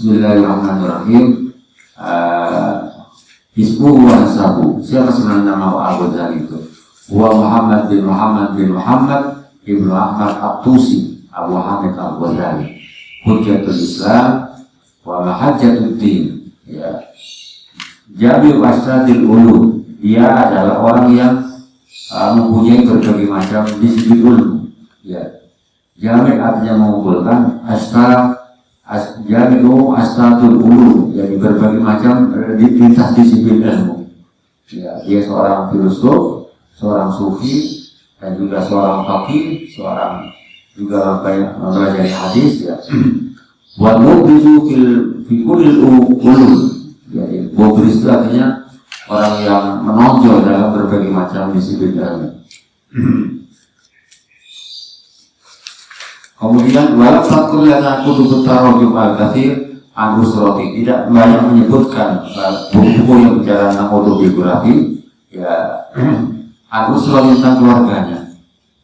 Bismillahirrahmanirrahim. Ismu wa nasabu. Siapa sebenarnya nama Al-Ghazali itu? Wa Muhammad bin Muhammad Ibnu Ahmad At-Tusi Abu Hamid Al-Ghazali, Hujjatul Islam wa Mahajjatul Din. Ya. Jami' Wasratil Ulum. Dia adalah orang yang mempunyai berbagai macam disiplin ilmu. Ya. Jami' artinya mengumpulkan, Jami'u Astatul Ulum, jadi berbagai macam lintas disiplin ilmu. Ya, dia seorang filosof, seorang sufi, dan juga seorang faqih, seorang juga mempelajari hadis. Ya. Wa mubizu fi kulli ulum. Jadi mubiz itu artinya orang yang menonjol dalam berbagai macam disiplin ilmu. Kemudian walau fatul lana kutub tarajum al-katsir an usrati, tidak banyak menyebutkan buku yang bicara tentang autobiografi, ya, an usrati tentang keluarganya.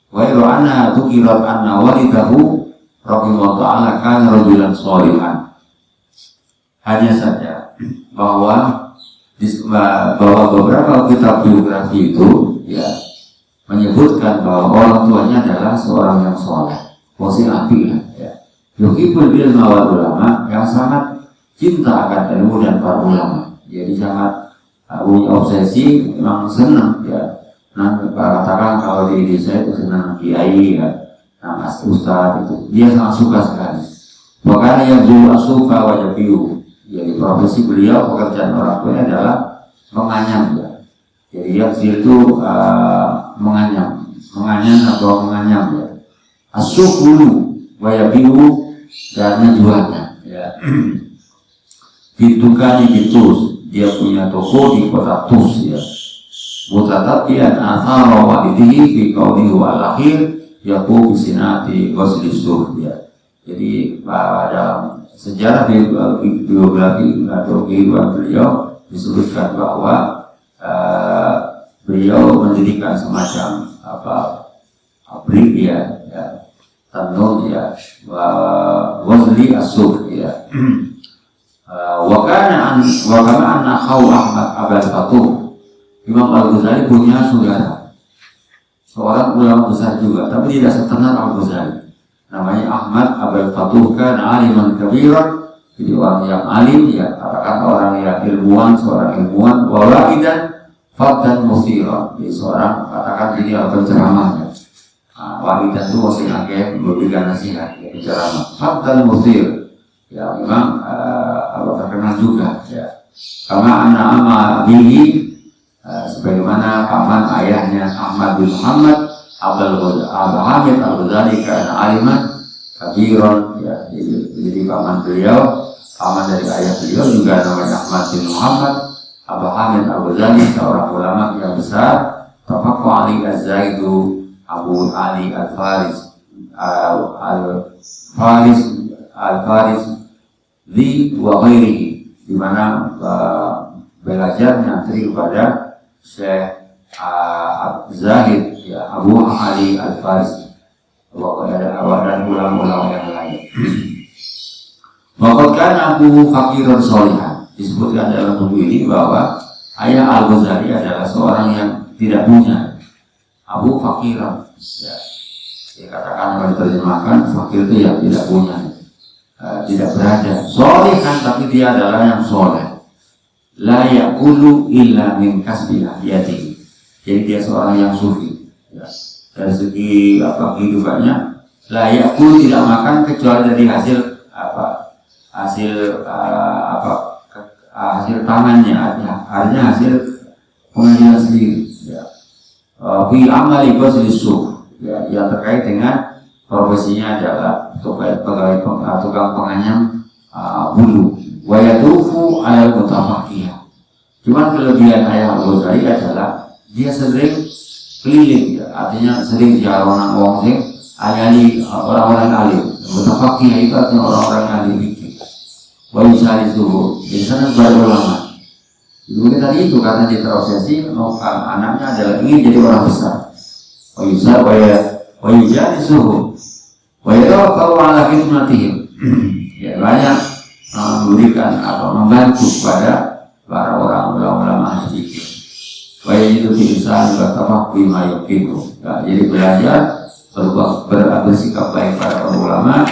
Wa irana tukirat anna walidahu rahimahullah ta'ala kana rajulan shalihan. Hanya saja bahwa beberapa kitab biografi itu, ya, menyebutkan bahwa orang tuanya adalah seorang yang soleh, posisi api, ya. Yuhibul ilma wal ulama, yang sangat cinta akan ilmu dan para ulama. Jadi sangat punya obsesi, memang senang, ya. Nah, katakan kalau di desa itu senang kiai, ya, nah, ustadz itu, dia sangat suka sekali. Makanya yang dulu asufa wajabiu. Jadi profesi beliau, pekerjaan orang tuanya adalah menganyam, ya. Jadi yang itu menganyam atau menganyam, ya. Asukulu wayabiu, dan menjualnya, ya. Bitukani bitus, dia punya toko di kota Tus, ya. Mutatabian athara walidihi fi qawlihi wal akhir yaku bisinati waslisuf, ya. Jadi dalam sejarah biografi atau kehidupan beliau disebutkan bahwa beliau mendirikan semacam pabrik, ya, tanun, ya, wasli asuf, ya. Wakana anna khaw Ahmad Abul Fatuh, Imam Al-Ghazali punya saudara, seorang ulama besar juga, tapi tidak seterkenal Al-Ghazali. Namanya Ahmad Abul Fatuh, kan aliman kabiran, jadi orang yang alim, ya, katakan orang yang ilmuwan, seorang ilmuwan, wawahidan faddan musira, jadi seorang, katakan ini penceramah, ya. Wahidan itu masih agak memberikan nasihat, ya, penceramah, faddan musir, ya, memang terkenal juga, ya. Karena anak ama bihi, sebagaimana paman ayahnya Ahmad bin Muhammad Abu Hamid Al-Ghazali, karena aliman kabiron, ya, jadi paman beliau, paman dari ayah beliau juga namanya Ahmad bin Muhammad Abu Hamid Al-Ghazali, seorang ulama yang besar. Tafaqqa Ali Az-Zaidu Abu Ali Al-Faris li wa ghairihi, di mana belajar nyantri kepada Syekh Zahid, ya, Abu Ali Al-Farisi, dan ulama-ulama yang lain. Bahkan Abu Fakirun Sholihan, disebutkan dalam buku ini bahwa ayah Al-Ghazali adalah seorang yang tidak punya. Abu Fakirun, ya, dikatakan kalau diterjemahkan fakir itu yang tidak punya, tidak berada. Sholihan, tapi dia adalah yang soleh. La ya'kulu illa min kasbi yadi. Jadi dia seorang yang sufi, ya. Dari segi kehidupannya, la ya'kulu, tidak makan kecuali dari hasil hasil tangannya, artinya hasil pengajian sendiri, ya. Fi amali baslisuf, ya, yang terkait dengan profesinya adalah tukang penganyam bulu. Wa yatufu alal mutafaqihah. Cuman kelebihan ayah Al-Ghazali adalah dia sering keliling, ya, artinya sering ziarah orang sing ayali orang-orang alim. Mutafaqihah itu artinya orang-orang alim fikih. Wa yusali suhu, di sana berulama. Mungkin tadi itu karena dia terobsesi, anaknya adalah ingin jadi orang besar. Wa yusali suhu, wa yatawakkau ala khidmatihim. Ya, banyak memberikan atau membantu kepada para orang ulama hadis. Baik itu bisa bertafaq bima yuqimu. Jadi belajar bersikap baik para ulama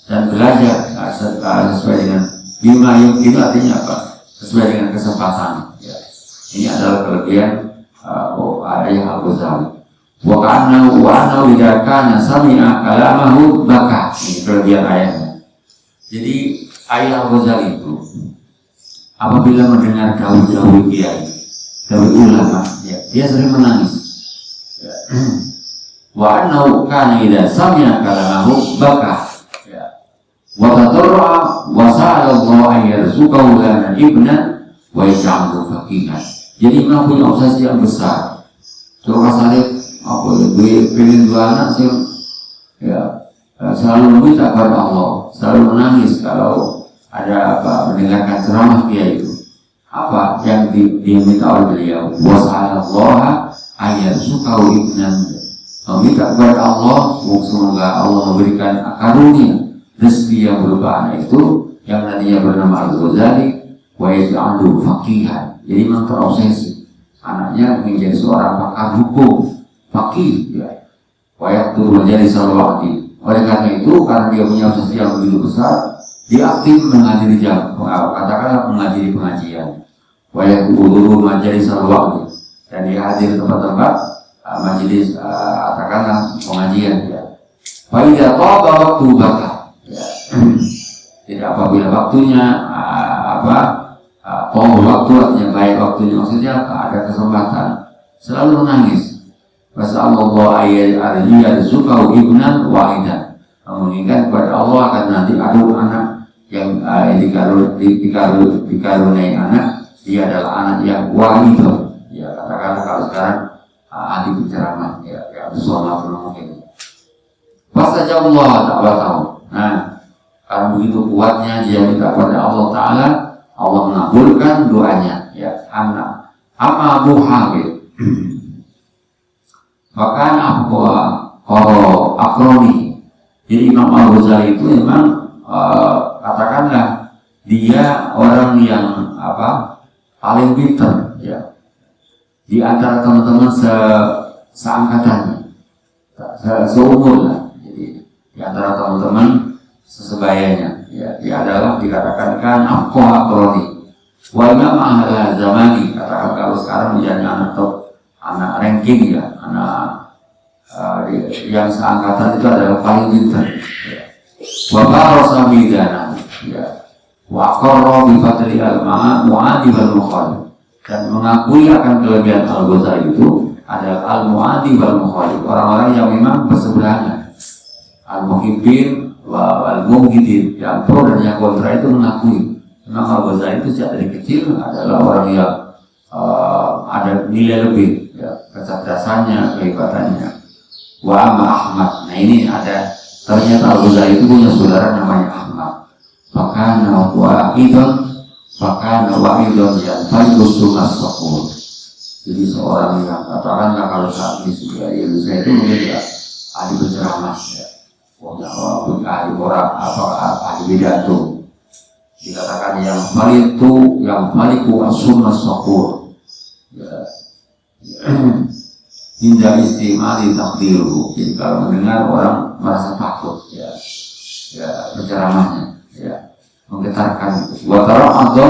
dan belajar sesuai dengan bima yuqimu, artinya apa? Sesuai dengan kesempatan. Ya. Ini adalah kelebihan ayah Al-Ghazali. Wa kana idza kana sami'a kalamahu baka. Ini kelebihan ayahnya. Jadi ayah Al-Ghazali itu apabila mendengar dawuh kiai, dawuh ulama, ya, dia sering menangis. Ya. Wa annahu kana idza sami'a kalamahu baka. Ya. Wa tadarra wa sa'ala Allah an yarzuqahu lana ibnan wa yaj'alahu faqihan. Jadi memang punya obsesi yang besar. Coba Sarif, apa ya, gue pengen dua anak sih, ya, selalu meminta kepada Allah, selalu menangis kalau ada apa mendengarkan ceramah dia itu. Apa yang diminta oleh beliau? Wasallallahu ayat sukau ibnan, meminta kepada Allah semoga Allah memberikan karunia rezeki yang berupa anak itu yang nantinya bernama Al-Ghazali wa yaj'aluhu faqihan. Jadi memang terobsesi anaknya menjadi seorang pakar hukum, faqih, ya. Wa yaqtu menjadi salawati. Oleh karena itu, karena dia punya obsesi yang begitu besar, dia aktif menghadiri katakanlah menghadiri pengajian. Wa yaqtu menjadi salawati, dan dia hadir tempat-tempat majelis katakanlah pengajian, ya. Fa idza qada waqtu baka. Ya. Jadi apabila waktunya waktu artinya baik waktunya, maksudnya ada kesempatan selalu menangis. Wasallallahu ayat arjiya disukau ibnan wahidan, mengingat kepada Allah akan nanti ada anak yang dikaruniai anak, dia adalah anak yang wahidan. Ya katakanlah kalau sekarang ahli penceramah, ya Abdul mungkin. Masa Allah tak tahu. Nah, karena begitu kuatnya dia minta kepada Allah Taala, Allah mengabulkan doanya, ya. Amma Abu Hamid bahkan akroni. Jadi Imam Al-Ghazali itu memang katakanlah dia orang yang paling pintar, ya, di antara teman-teman seangkatannya, seumur lah. Jadi di antara teman-teman sesebayanya, ya, dia adalah dikatakan kan akroni. Wa imam ahli zamani, katakan kalau sekarang menjadi anak ranking, ya, anak yang seangkatan itu adalah paling pintar. Wa barasa bidana, ya, wa aqarra bi fadli al-mu'adi wal mukhalif, dan mengakui akan kelebihan Al-Ghazali itu adalah al-mu'adi wal mukhalif, orang-orang yang memang berseberangan, al-muhibbin wal mubghidin, yang pro dan yang kontra itu mengakui. Memang Al-Ghazali itu sejak dari kecil adalah orang yang ada nilai lebih, ya, kecerdasannya, kehebatannya. Wa amma Ahmad, nah ini ada, ternyata Al-Ghazali itu punya saudara namanya Ahmad. Fakana wa'idon yang falikus sunnah sokul. Jadi seorang yang katakanlah kalau saat ini sudah di Indonesia itu mungkin ya ahli penceramah, ya, ahli orang ahli pidato. Dikatakan yang maliku as-sunnah sokul, ya. Hingga istimali takdiru. Jadi kalau mendengar orang merasa takut, ya, penceramahnya, ya, menggetarkan. Wa tara'adha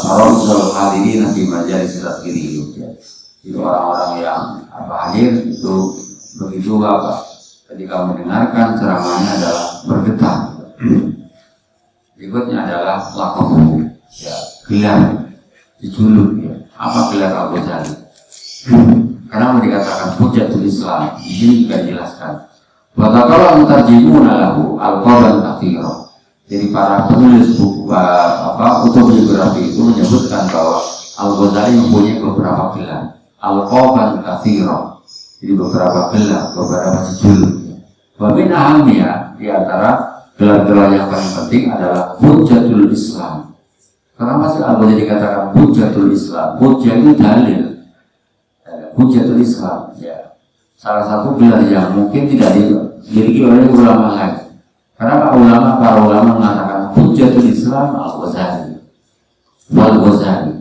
farausul hadirin fi majalis takdiri, ya. Jadi orang-orang yang hadir itu begitu ketika mendengarkan ceramahnya adalah bergetar. Berikutnya adalah laqabuhu, ya, gelar, dijuluk, ya. Apa gelar Al-Ghazali? Karena dikatakan hujatul Islam, di sini juga dijelaskan. Wa taqala mutarjimuna lahu al-qalan katsira. Jadi para penulis buku autobiografi itu menyebutkan bahwa Al-Ghazali mempunyai beberapa gelar, al-qalan katsira. Jadi beberapa gelar, beberapa judul. Wa min ahamnya, di antara gelar-gelar yang paling penting adalah hujatul Islam. Kenapa sih Al-Ghazali dikatakan hujatul Islam? Hujjah itu dalil. Hujatul Islam, ya, salah satu gelar yang mungkin tidak dimiliki oleh ulama lain. Karena para ulama mengatakan dikatakan Hujjatul Islam Al-Ghazali. Wal-Ghazali.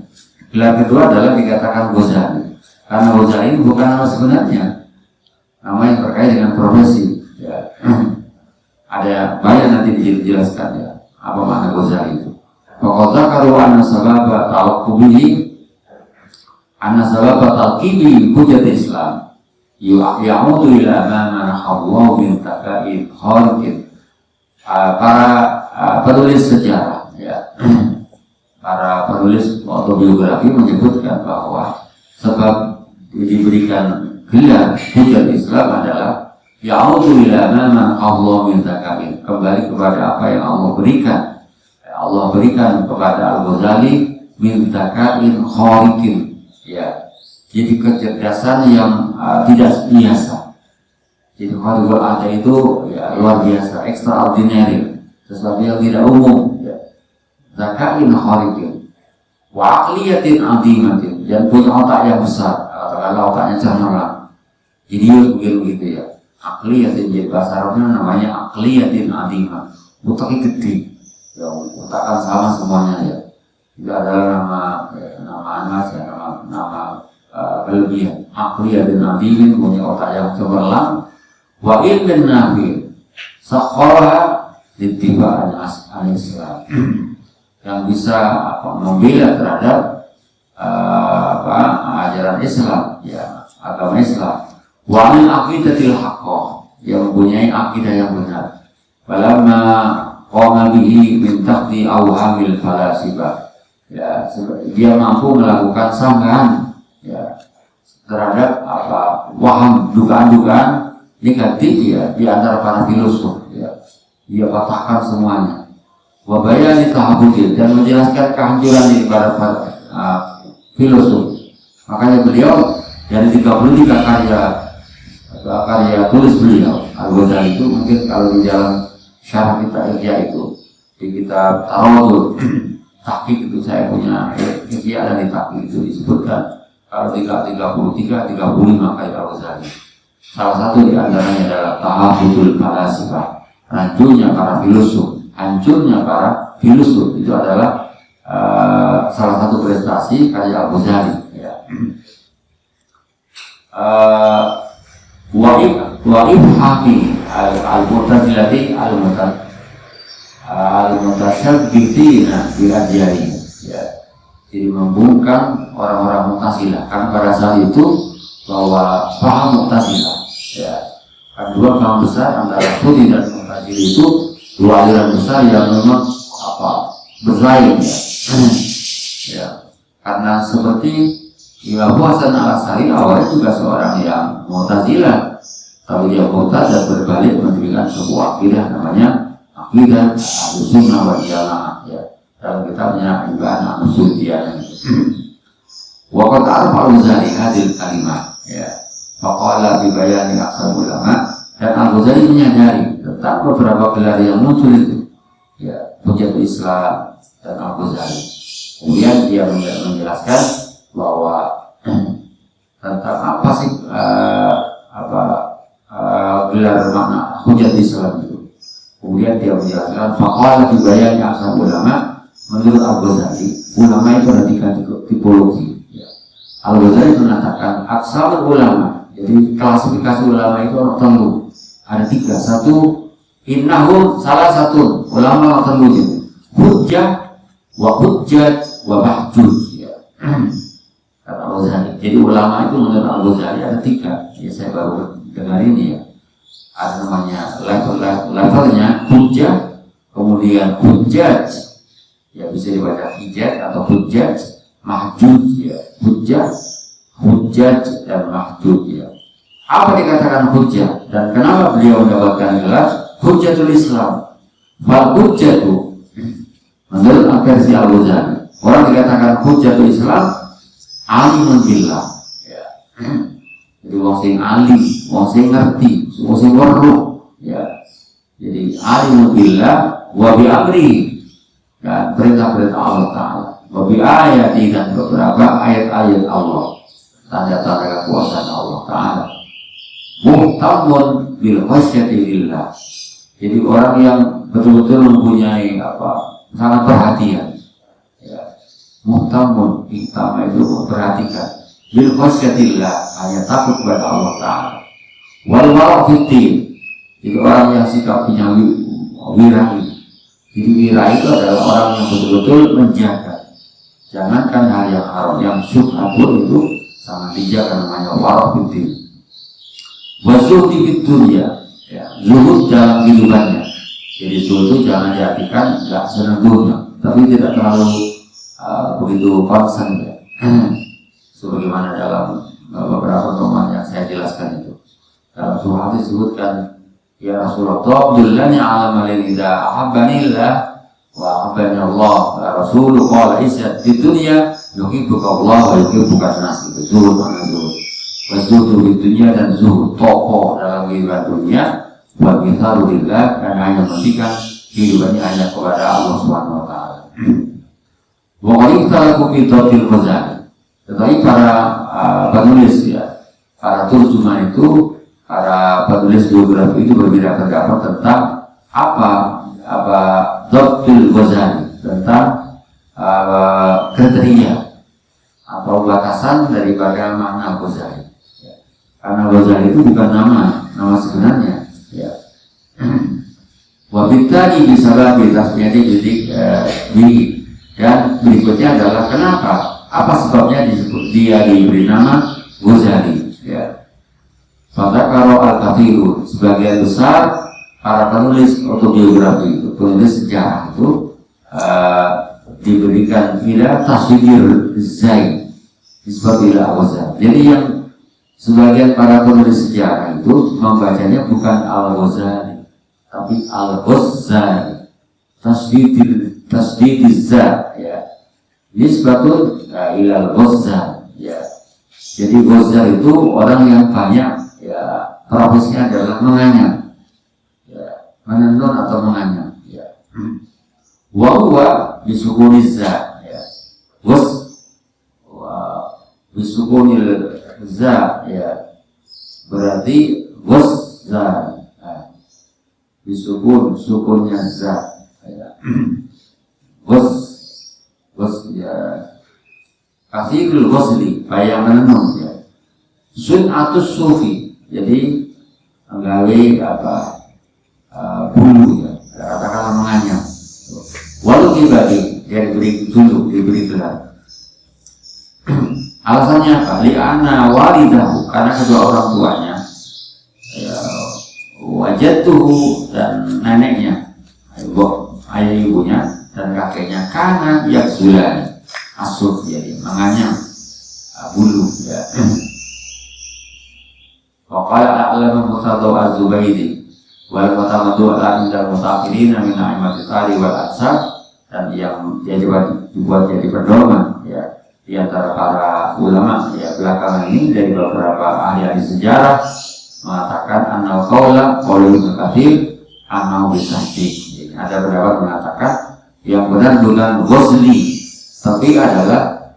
Gelar kedua adalah dikatakan Ghazali. Karena Ghazali ini bukan nama sebenarnya, nama yang terkait dengan profesi. Ya. Ada banyak nanti dijelaskan ya apa makna Ghazali itu. Faqadzakaru anna sababa talqibi Hujjatul Islam ya'udu ila ma manahallahu min taqa'id khaliqin. Para penulis sejarah ya, para penulis autobiografi menyebutkan bahwa sebab diberikan gelar Hujjatul Islam adalah ya'udu ila ma manahallahu min taqa'id, kembali kepada apa yang Allah berikan. Allah berikan kepada Al-Ghazali min taqa'id khaliqin, ya, jadi kecerdasan yang tidak biasa. Jadi kalau ada itu ya luar biasa, extraordinary, sesuatu yang tidak umum. Ya. Zakain khariqin, wa aqliyatin azimatin, dan punya otak yang besar. Katakanlah otaknya cemerlang. Jadi begitu ya. Aqliyatin, jadi bahasa Arabnya namanya aqliyatin azimah. Otaknya gede. Ya, otak kan sama semuanya ya. Itu adalah nama anak ya, nama kelebihan. Aqliyatin azimin, punya otak yang cemerlang. Wa ilmin nafi sakhara ditibaan al-Islam, yang bisa membela terhadap ajaran Islam, ya, agama Islam. Wa min aqidatil haqqah, yang mempunyai akidah yang benar. Falamma qama bihi min tahti awhamil falasifah, ya, dia mampu melakukan sanggahan ya terhadap waham, dugaan-dugaan negatif ya di antara para filosof ya. Dia patahkan semuanya. Wa bayani tahabbudin, dan menjelaskan kehancuran dari para filosof. Makanya beliau dari 33 karya tulis beliau Al-Ghazali itu, mungkin kalau di dalam syarah kita Ihya itu di kitab Tarawud tahqiq itu saya punya Ihya, dan di tahqiq itu disebutkan kalau 35 karya Al-Ghazali. Salah satu di antaranya adalah tahabbudul falasifah, hancurnya para filosof. Hancurnya para filosof itu adalah salah satu prestasi karya Al-Ghazali ya. Wa ibhami al-mu'tazilati al-mutasyabbihina bi ajyari ya. Jadi membungkam orang-orang Mu'tazilah, karena pada saat itu bahwa paham Mu'tazilah ya, dua paham besar antara Sufi dan Mu'tazilah itu dua aliran besar yang memang bersaing ya. Ya, karena seperti Imam Hasan Al-Asy'ari awalnya juga seorang yang Mu'tazilah, tapi dia murtad dan berbalik mendirikan sebuah akidah namanya akidah Ahlussunnah wal Jamaah ya. Dalam kitabnya Ibana An-Nusudiyah. Wa qad arfa Al-Ghazali hadil kalimat ya. Faqala bi bayani aksar ulama, dan Al-Ghazali menyadari tentang beberapa gelar yang muncul itu ya, Hujjatul Islam dan Al-Ghazali. Kemudian dia menjelaskan bahwa tentang apa sih gelar makna Hujjatul Islam itu. Kemudian dia menjelaskan faqala bi bayani aksar ulama. Menurut Al-Ghazali, ulama itu ada 3 tipologi ya. Al-Ghazali mengatakan aksar ulama, jadi klasifikasi ulama itu tertentu ada 3. Satu, innahum salah satu ulama tertentu, hujjah wa hujjat wa mahjuj ya. Kata Al-Ghazali. Jadi ulama itu menurut Al-Ghazali ada 3 ya, saya baru dengar ini ya. Ada namanya levelnya hujjah, kemudian hujjat ya, bisa dibaca hijat atau hujjat, mahjuj ya, hujjat dan mahjuj ya. Apa dikatakan hujjah dan kenapa beliau mendapatkan gelar Hujjatul Islam? Fal hujjatu menurut versi Al-Ghazali, orang dikatakan Hujjatul Islam alimun billah ya. Jadi wong sing alim, wong sing ngerti, wong sing weruh ya. Jadi alimun billah wa bi amri, dan perintah-perintah Allah Ta'ala, wabi ayati, dan beberapa ayat-ayat Allah, tanda-tanda kekuasaan Allah Ta'ala. Muhtamun bil khasyati lillah, Jadi orang yang betul-betul mempunyai sangat perhatian. Ya. Muhtamun, ihtama itu memperhatikan. Bil khasyatillah, hanya takut kepada Allah Ta'ala. Wal wara' fiddin, itu orang yang sikapnya wirai. Jadi wirai itu adalah orang yang betul-betul menjaga. Jangankan hal yang haram, yang syubhat itu sangat dijaga, namanya wara' fiddin. Wazuhdi fid dunya, ya, zuhud dalam kehidupannya. Jadi zuhud itu jangan diartikan nggak senang dunia, tapi tidak terlalu begitu concern ya. Sebagaimana dalam beberapa pertemuan yang saya jelaskan itu. Dalam surah hadis disebutkan, ya Rasulullah, jallani ala malida ahabbanillah wa ahabbani Allah wa Rasulullah qala isyad di dunia yuhibbuka Allah wa yuhibbuka nas. Itu zuhud, makna zuhud. Zuhud di dunia dan zuhud tokoh dalam kehidupan dunia wa mithalulillah, karena hanya mementingkan kehidupannya hanya kepada Allah Subhanahu wa taala. Wa qala kufidatil Ghazali. Tetapi para penulis ya, para turjuman itu, para penulis biografi itu berbeda pendapat tentang apa Dhabtul Ghazali, tentang kriteria atau batasan daripada makna Ghazali. Ya. Karena Ghazali itu bukan nama sebenarnya. Ya. Wabitani disebabkan tasmiyati jadi dan berikutnya adalah kenapa? Apa sebabnya dia diberi nama Ghazali? Ya. Maka kalau al-kathirun, sebagian besar para penulis autobiografi itu, penulis sejarah itu diberikan ila tasdir zai, disebut ila Ghazali. Jadi yang sebagian para penulis sejarah itu membacanya bukan al-Ghazali, tapi al-Ghazali, tasdid za, ya. Ini sebetulnya ilal Ghazal, ya. Jadi Ghazal itu orang yang banyak, ya, profesinya adalah menganyam, ya, menenun atau menganyam, ya. Wa bisukuniza, ya. Bisukunil za, ya. Berarti Ghazal, nah. Sukunnya za, ya. Ya, kafirul ghazli, bayang menenun ya. Sun'atus sufi, jadi menggawe bulu ya, katakanlah menganyam. Walau dibagi, dia diberi tunjuk, diberi gelar. Alasannya apa? Li'anna walidahu, karena kedua orang tuanya ya, wajatuhu, dan neneknya, ayah ibunya dan kakeknya, karena yang bulan asuf, jadi menganyam bulu ya. Waqala a'lamu mutadau az-Zubaydi wal mutamadu al-indal mutaqirin min a'imati tari wal ansar, dan yang dia dibuat jadi pedoman ya di antara para ulama ya belakangan ini dari beberapa ahli sejarah mengatakan annal qaula qaulun katsir anau bisahdi. Ada beberapa mengatakan yang benar bukan Ghazali, tapi adalah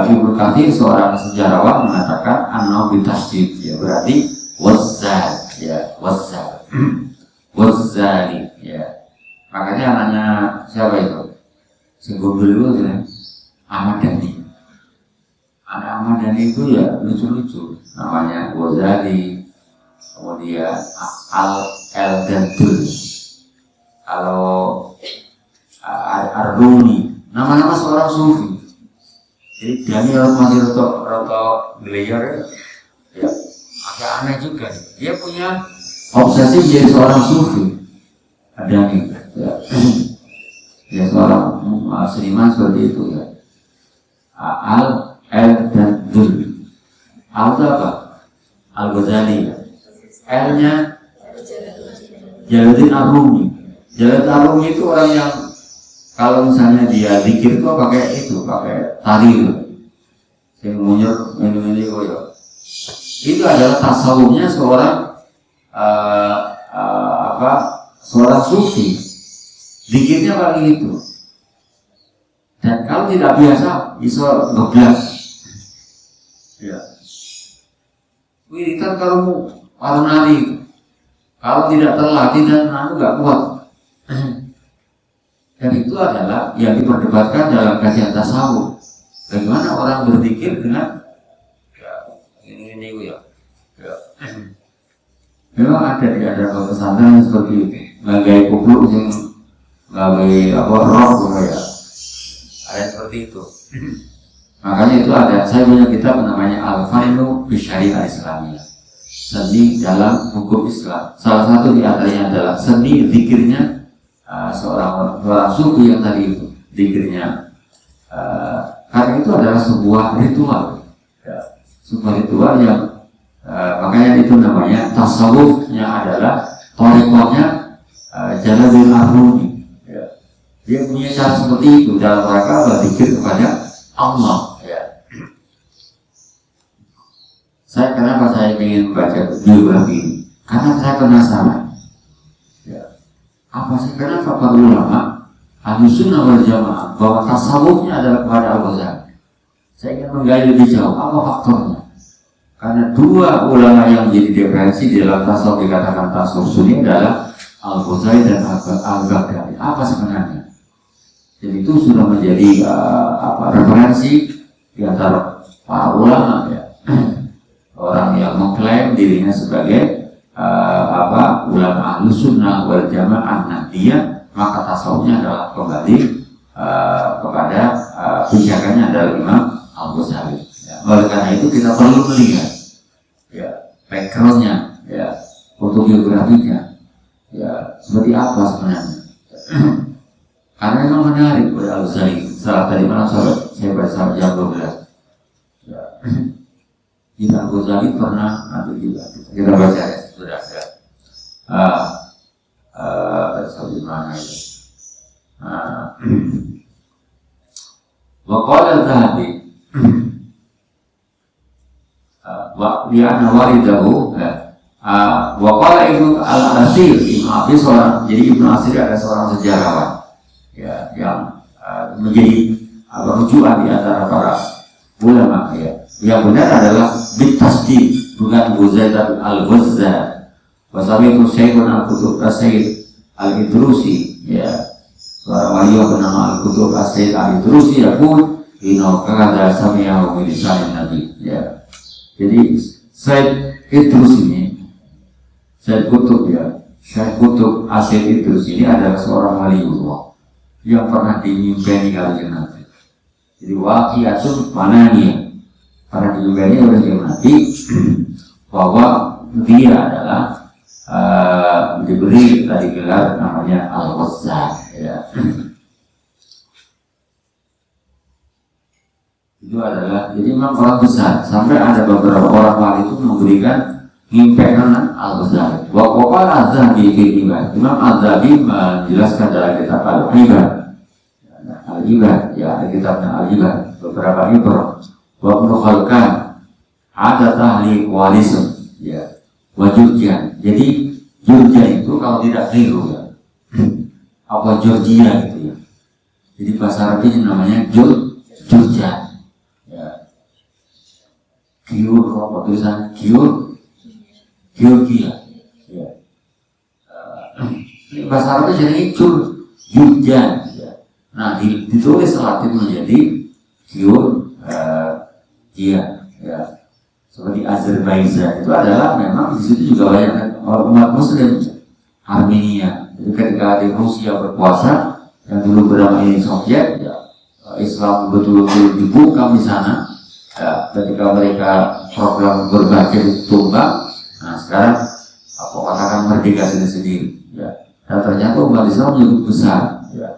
Ibnu Katsir, seorang sejarawan, mengatakan an-naw bitasydid, ya, berarti Ghazal, ya, Ghazali, ya. Makanya anaknya siapa itu? Sebelum dulu ya, Ahmad Dhani. Anak Ahmad Dhani itu ya lucu-lucu, namanya Ghazali, kemudian Al-Dandul, kalau Ar-Rumi, nama-nama seorang sufi. Jadi Dhani masih roto gelayar ya, agak aneh juga. Dia punya obsesi menjadi seorang sufi. Dhani ya. Dia seorang seniman seperti itu ya. Al-Dandul. Al itu apa? Al-Ghazali ya. L-nya Jalaluddin Ar-Rumi. Jalaluddin Ar-Rumi itu orang yang kalau misalnya dia zikir itu pakai tarir, yang munyur ini koyo. Itu adalah tasawufnya seorang seorang sufi. Zikirnya pakai itu. Dan kalau tidak biasa bisa ngeblak. Ya. Wiritan kalau alun-alun Kalau tidak terlatih dan nggak kuat. Dan itu adalah yang diperdebatkan dalam kajian tasawuf. Bagaimana orang berzikir dengan ini ya. Memang ada di ada pesantren seperti itu. Ngagai kubluk yang ngagai roh ya. Ada seperti itu. Makanya itu ada, saya punya kitab namanya Al-Fannu fi Syariah Islamiyah, seni dalam hukum Islam. Salah satu di antaranya adalah seni zikirnya seorang sufi yang tadi itu zikirnya. Karena itu adalah sebuah ritual, sebuah ritual yang makanya itu namanya tasawufnya adalah thariqahnya Jalaluddin Ar-Rumi. Dia punya cara seperti itu dalam rangka berzikir kepada Allah. Saya kenapa saya ingin membaca biografi ini? Karena saya penasaran. Apa sih kenapa para ulama Ahlussunnah wal Jamaah bahwa tasawufnya adalah kepada Al-Ghazali? Saya ingin menggali lebih jauh apa faktornya. Karena dua ulama yang menjadi referensi di dalam tasawuf dikatakan tasawuf sunni adalah Al-Ghazali dan Al-Baghdadi. Apa sebenarnya? Jadi itu sudah menjadi referensi di antara para ulama ya. Orang yang mengklaim dirinya sebagai ulama Ahlussunnah wal Jamaah Nahdiyah, maka tasawufnya adalah kembali kepada pijakannya adalah Imam Al-Ghazali. Oleh karena itu kita perlu melihat backgroundnya, fotografinya, seperti apa sebenarnya. Karena memang menarik oleh Al-Ghazali. Salah tadi malam saya baca jam 12. Imam Al-Ghazali pernah nanti kita baca ya, sudah ya. Sampai mana itu? Waqala al-Dhahabi li'anna walidahu waqala Ibnu Al-Asir. Ibnu Asir seorang, jadi Ibnu Asir ada seorang sejarawan ya, yang menjadi rujukan di antara para ulama ya. Yang benar adalah bitasdid, bukan Ghazali tapi Al-Ghazali. Wasabi itu Syekhun Al-Qutub As-Sayyid Al-Idrusi ya, seorang wali bernama Al-Qutub As-Sayyid Al-Idrusi yaqul inna qad sami'ahu bi lisanin nabi ya. Jadi Sayyid Idrus ini, Sayyid Qutub ya, Syekh Qutub As-Sayyid Idrus ini adalah seorang waliullah yang pernah dimimpikan kanjeng Nabi. Jadi waqi'atun mananiyah, para dimimpikannya oleh kanjeng Nabi bahwa dia adalah diberi tadi gelar namanya Al-Ghazali ya. Itu adalah, jadi memang orang besar, sampai ada beberapa orang wali itu memberikan ngimpekan Al-Ghazali. Waqala Az-Zahabi fi Ibad. Imam Az-Zahabi menjelaskan dalam kitab Al-Ibad. Al-Ibad ya, kitabnya Al-Ibad, beberapa ibrah. Wa Ibnu Khalkan ada tahli walism ya. Wajurjan. Jadi Jurja itu kalau tidak keliru ya, apa Georgia gitu ya. Jadi bahasa Arabnya namanya Jurja ya. Giur, apa tulisan Georgia ya. Bahasa Arabnya jadi Jurja ya. Nah ditulis Latin menjadi Georgia ya. Seperti Azerbaijan itu adalah memang di situ juga banyak umat Muslim. Armenia, jadi ketika di Rusia berkuasa yang dulu bernama Soviet, ya, Islam betul-betul dibuka di sana. Ya, ketika mereka program berbaca tumbang, nah sekarang apa katakan merdeka sendiri. Ya, dan ternyata umat Islam cukup besar. Ya.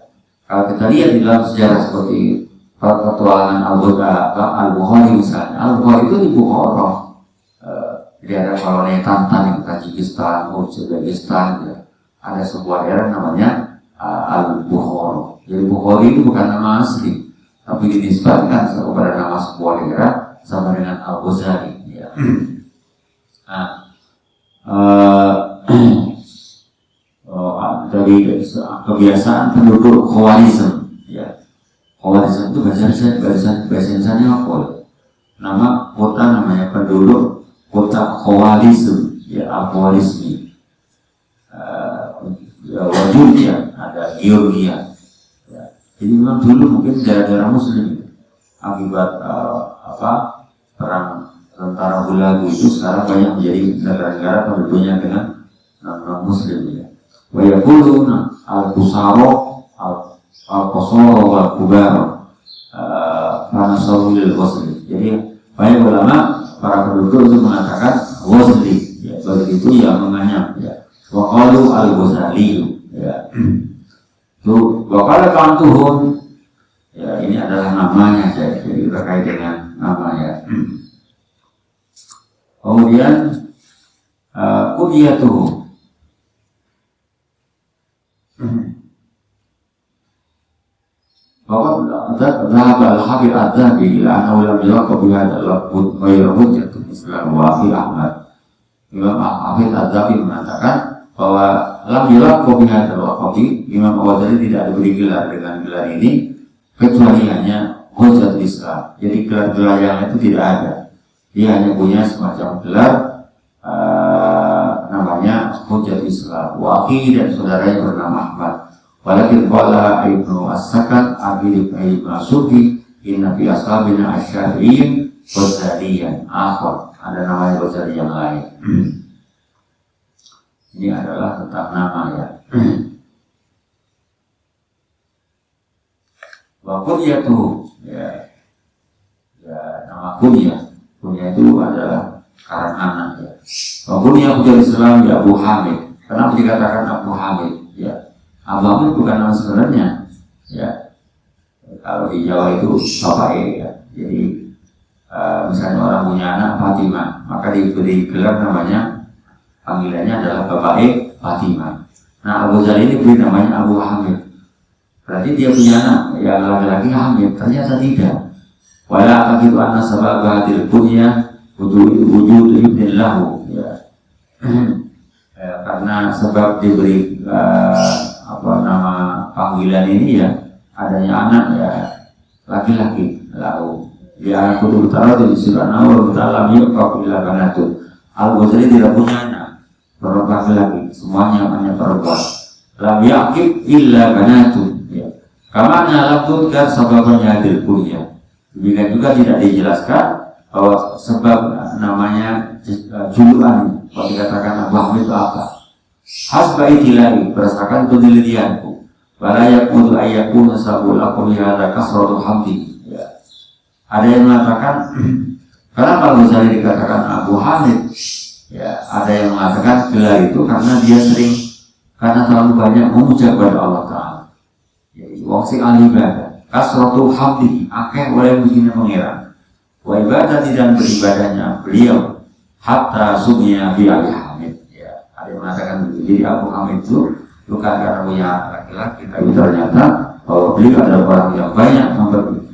Kalau kita lihat di dalam sejarah seperti petualangan Al-Bukhari misalnya, Al-Bukhari itu di Bukhara. Jadi ada koloni Tantan yang Tajikistan, Uzbekistan, ya. Ada sebuah daerah namanya Al-Bukhara. Jadi Bukhari itu bukan nama asli, tapi dinisbatkan kepada nama sebuah daerah sama dengan Al-Ghazali. Ya. Dari kebiasaan penduduk Khawarizm, ya. Khawarizm itu bahasa Indonesia apa? Nama kota namanya penduduk kota Khawarizm, ya Al-Khwarizmi. Georgia, ada Georgia. Ya. Jadi memang dulu mungkin daerah-daerah Muslim akibat perang tentara Hulagu itu sekarang banyak menjadi negara-negara penduduknya dengan non Muslim ya. Wa yaquluna al-Qusaro al-Qasaro wal-Kubaro Manasawu lil-Ghazali. Jadi banyak ulama para penduduk itu mengatakan Ghazali, ya, begitu yang menganyam ya. Wa qalu al-Ghazali ya. Tuh, wa qala kantuhun ya, ini adalah namanya saja, jadi terkait dengan namanya. Kemudian kunyatuhu bahwa dhahab al-Habib Adzabi ila annahu lam yulaqab bi hadzal lafz ghayra hujjatul Islam wa fi Ahmad. Imam Al-Hafidz Adzabi mengatakan bahwa lam yulaqab bi hadzal lafz, Imam Al-Ghazali tidak diberi gelar dengan gelar ini kecuali hanya hujjatul Islam. Jadi gelar-gelar yang itu tidak ada. Dia hanya punya semacam gelar namanya hujjatul Islam. Wa akhi dan saudaranya bernama Ahmad. Walakin qala Ibnu As-Sakat Ibnu As-Sufi inna fi ashabina asy-Syafi'iyyin Ghazaliyan akhar. Ada nama Ghazali yang lain. Ini adalah tentang nama ya. Wa kunyatuhu ya. Ya, nama kunyah. Kunyah itu adalah karang anak ya. Wa kunyah hujjatul Islam ya Abu Hamid. Kenapa dikatakan Abu Hamid? Ya. Abu Hamid bukan nama sebenarnya, ya. Kalau di Jawa itu bapak ya. Jadi misalnya orang punya anak Fatimah, maka diberi gelar namanya, panggilannya adalah bapak Fatimah. Nah, Abu Ghazali ini beri namanya Abu Hamid. Berarti dia punya anak yang laki-laki Hamid. Ternyata tidak. Wala akidu anna sabab hadil kunyah wujud ibn lahu. Ya. Karena sebab diberi nama panggilan ini ya adanya anak ya laki-laki lalu ya kudu utara di sirana wa taala yaqabila kanatu. Al-Ghazali tidak punya anak laki-laki, semuanya hanya perempuan. Lam yaqib illa kanatu ya. Kamana lam tudkar sababnya hadil kunyah. Demikian juga tidak dijelaskan bahwa sebab namanya julukan kalau dikatakan Abu Hamid itu apa. Hasba itilai berdasarkan penelitianku. Wala yaqudu ayyakuna sabul aqwi hadza kasratul hamdi. Ya. Ada yang mengatakan kenapa Ghazali dikatakan Abu Hamid? Ya, ada yang mengatakan gelar itu karena dia sering karena terlalu banyak memuja kepada Allah Taala. Jadi wong sing ahli ibadah, kasratul hamdi, akeh oleh mujinya pangeran. Wa ibadah dan beribadahnya beliau hatta sumia bi Hamid. Ada yang mengatakan begitu. Jadi Abu Hamid itu bukan karena punya laki-laki, tapi ternyata bahwa beliau adalah orang yang banyak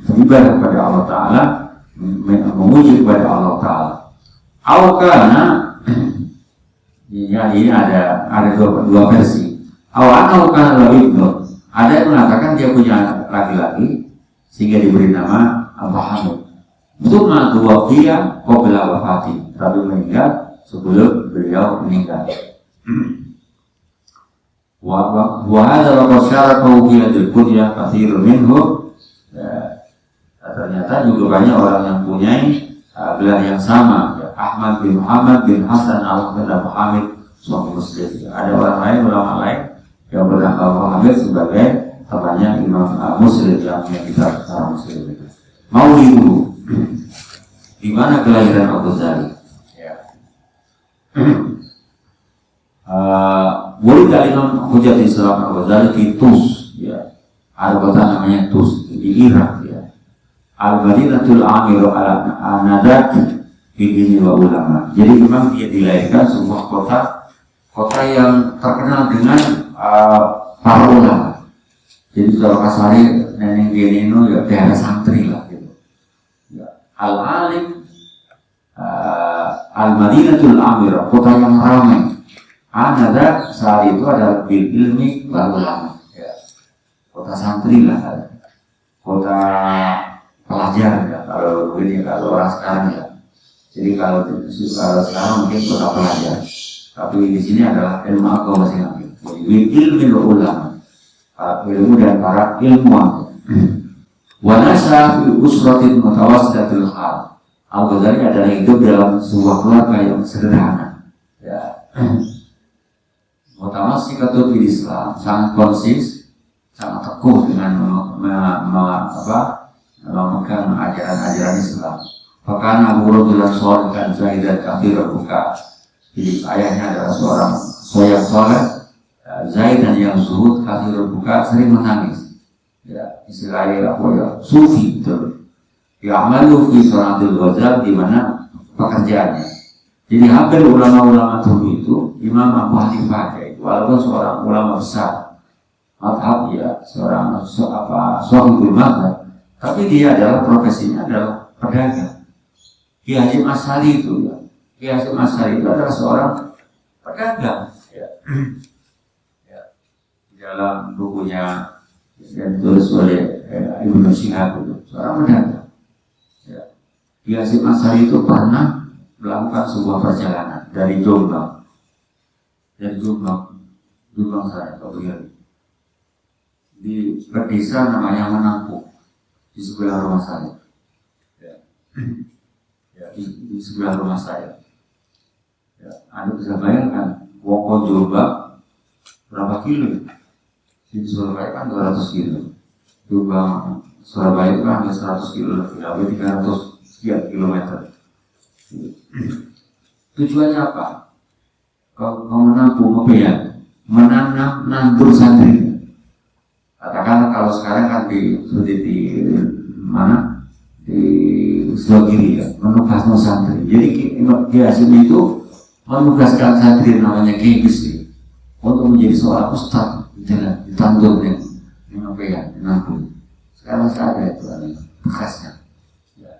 beribadah kepada Allah Ta'ala, memuji kepada Allah Ta'ala. Karena ini ada dua versi. Karena ibnu. Ada yang mengatakan dia punya laki-laki sehingga diberi nama Abu Hamid. Cuma dua dia qabla wafati, tapi meninggal sebelum beliau meninggal. Wa hadza wa qasyarahu fi hadil kunyah katsirun minhu. Ternyata juga banyak orang yang punya gelar yang sama ya. Ahmad bin Muhammad bin Hasan al-Hamid suami Muslim. Ada orang lain, ulama lain yang bernama Abu Hamid sebagai temannya Imam Muslim yang punya kitab Muslim. Maulidu di mana kelahiran Abu Ghazali? Murid dari Imam Hujjatul Islam Al-Ghazali di Tus, ya. Ada kota namanya Tus di Irak, ya. Al-Madinatul Amir al-Nadat Bidini wa Ulama. Jadi memang dia dilahirkan sebuah kota yang terkenal dengan para ulama. Jadi kalau kasari neneng Genino ya daerah santri lah gitu. Ya. Al-Alim Al-Madinatul Amir, kota yang ramai. Anada saat itu adalah bil ilmi wal ulama. Ya. Kota santri lah, kota pelajar ya. Kalau begini kalau orang sekarang ya. Jadi kalau sekarang mungkin kota pelajar. Tapi di sini adalah ilmu agama masing-masing. ilmu ulama, ilmu dan para ilmuwan. Wa nasha fi usratin mutawassilatil hal. Al-Ghazali adalah hidup dalam sebuah keluarga yang sederhana. Ya. Mutawassikatun fil Islam, sangat konsis, sangat teguh dengan memegang ajaran-ajaran Islam. Bahkan Abu Radullah Soleh dan Zahidan Kafir Buka. Jadi ayahnya adalah seorang soyak soleh, Zaidan yang zuhud, Kafir Buka, sering menangis. Ya, istilahnya apa ya, sufi betul. Ya amalu fi salatil ghazal, di mana pekerjaannya. Jadi hampir ulama-ulama dulu itu, Imam Abu Hanifah itu, walaupun seorang ulama besar, madhab ya, seorang sahibul madhab, tapi dia adalah profesinya adalah pedagang. Ki Hasyim Asy'ari itu ya, Ki Hasyim Asy'ari itu adalah seorang pedagang. Ya. Ya. Di dalam bukunya yang ditulis oleh Ibnu Syihab itu, seorang pedagang. Ya. Ki Hasyim Asy'ari itu pernah melakukan sebuah perjalanan dari Jombang saya kemudian di desa namanya Menampung di sebelah rumah saya. Ya. Ya, di sebelah rumah saya. Ya, Anda bisa bayangkan Woko Jombang berapa kilo? Di Surabaya kan 200 kilo. Jombang Surabaya itu kan 100 kilo lebih, lebih 300 sekian kilometer. Tujuannya apa? Kau menampung apa ya? Menanam nandur santri. Katakanlah kalau sekarang kan di mana? Di Sulawesi ya, menugaskan santri. Jadi Ki Hasyim itu menugaskan santri namanya Ki Gusti untuk menjadi seorang ustaz di tandur dengan apa ya? Menampung. Sekarang masih ada itu bekasnya. Ya.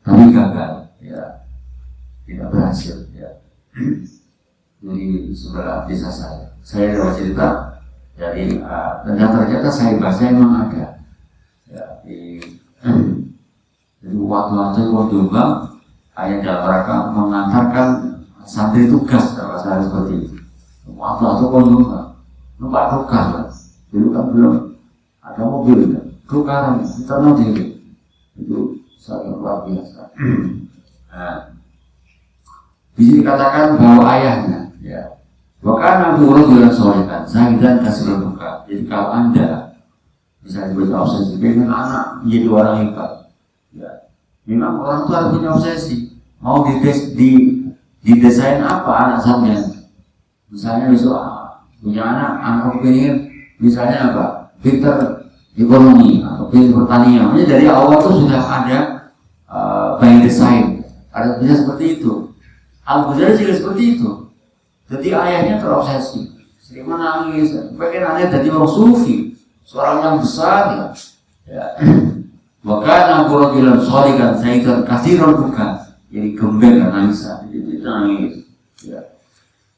Tapi gagal. Ya. Tidak berhasil ya. Jadi sebelah desa saya dapat cerita dari dan ternyata saya baca memang ada ya, jadi waktu-waktu Jombang ayah dalam rangka mengantarkan santri tugas kalau saya seperti itu. Waktu-waktu Jombang numpak tukar lah, dulu kan belum ada mobil kan, tukaran kita nanti itu sangat luar biasa. Bisa dikatakan bahwa ayahnya, ya, bahkan Abu Radullah Soleh kan, Zahidan Kafir Buka. Jadi kalau Anda misalnya baca obsesi, pengen anak menjadi orang hebat, ya, memang orang tua harus punya obsesi. Mau didesain apa anak sampean? Misalnya besok punya anak pengen misalnya apa? Pinter ekonomi atau pinter pertanian. Jadi dari awal itu sudah ada by design, ada bisa seperti itu. Al-Ghazali juga seperti itu. Jadi ayahnya terobsesi, sering menangis, pengen anaknya jadi orang sufi, seorang yang besar ya. Bahkan Abu Radullah Soleh kan Zahidan Kafir Buka, jadi gembel dan nangis, jadi nangis. Ya.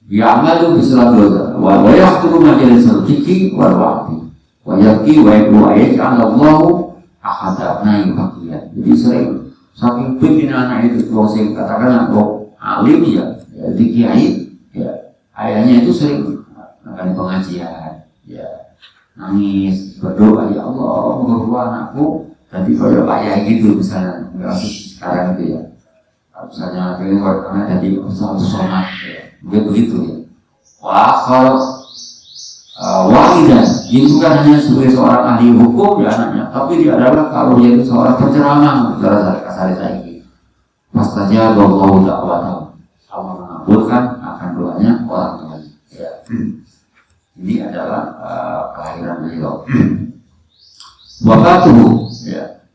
Ya amalu bisalatul wa yaqtu majalis al-fiqi wal waqti wa yaqi wa yaj'alallahu ahada naifaqiyah. Jadi sering saking pengen anak itu kalau saya katakan kok alim ya, di kiai ya, ayahnya itu sering akan pengajian ya, nangis berdoa, ya Allah berdoa anakku tadi kalau ayah gitu misalnya, nggak sekarang itu ya, misalnya pengen anak jadi satu sholat ya, begitu ya. Wah kalau wahidan ini bukan hanya sebagai seorang ahli hukum ya anaknya, tapi dia adalah kalau dia itu seorang penceramah dalam kasar lagi. Pastinya bahwa dakwah Allah mengabulkan akan doanya orang tuanya. Ya. Ini adalah kelahiran beliau. Wafatuhu, ya,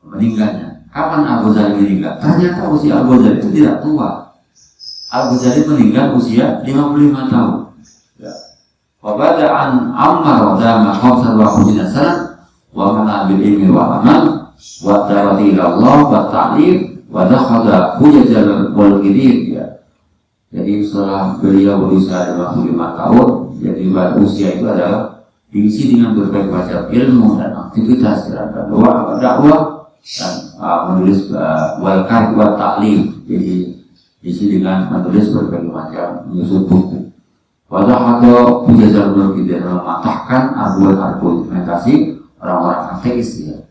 meninggalnya. Kapan Al-Ghazali meninggal? Ternyata usia Al-Ghazali itu tidak tua. Al-Ghazali meninggal usia 55 tahun. Ya. Wabada'an ammar dama khamsan wa khamsina sana wa mana bil ilmi wa amal wa da'wati ila Allah wa ta'lim wa dakhala hujajal walghidin ya. Jadi setelah beliau berusia 55 tahun, jadi usia itu adalah diisi dengan berbagai macam ilmu dan aktivitas dan dakwah dan menulis wal-karb wa ta'lim. Jadi diisi dengan menulis berbagai macam menyusun buku. Wadahado bujazal berbeda mematahkan argumentasi orang-orang ateis ya.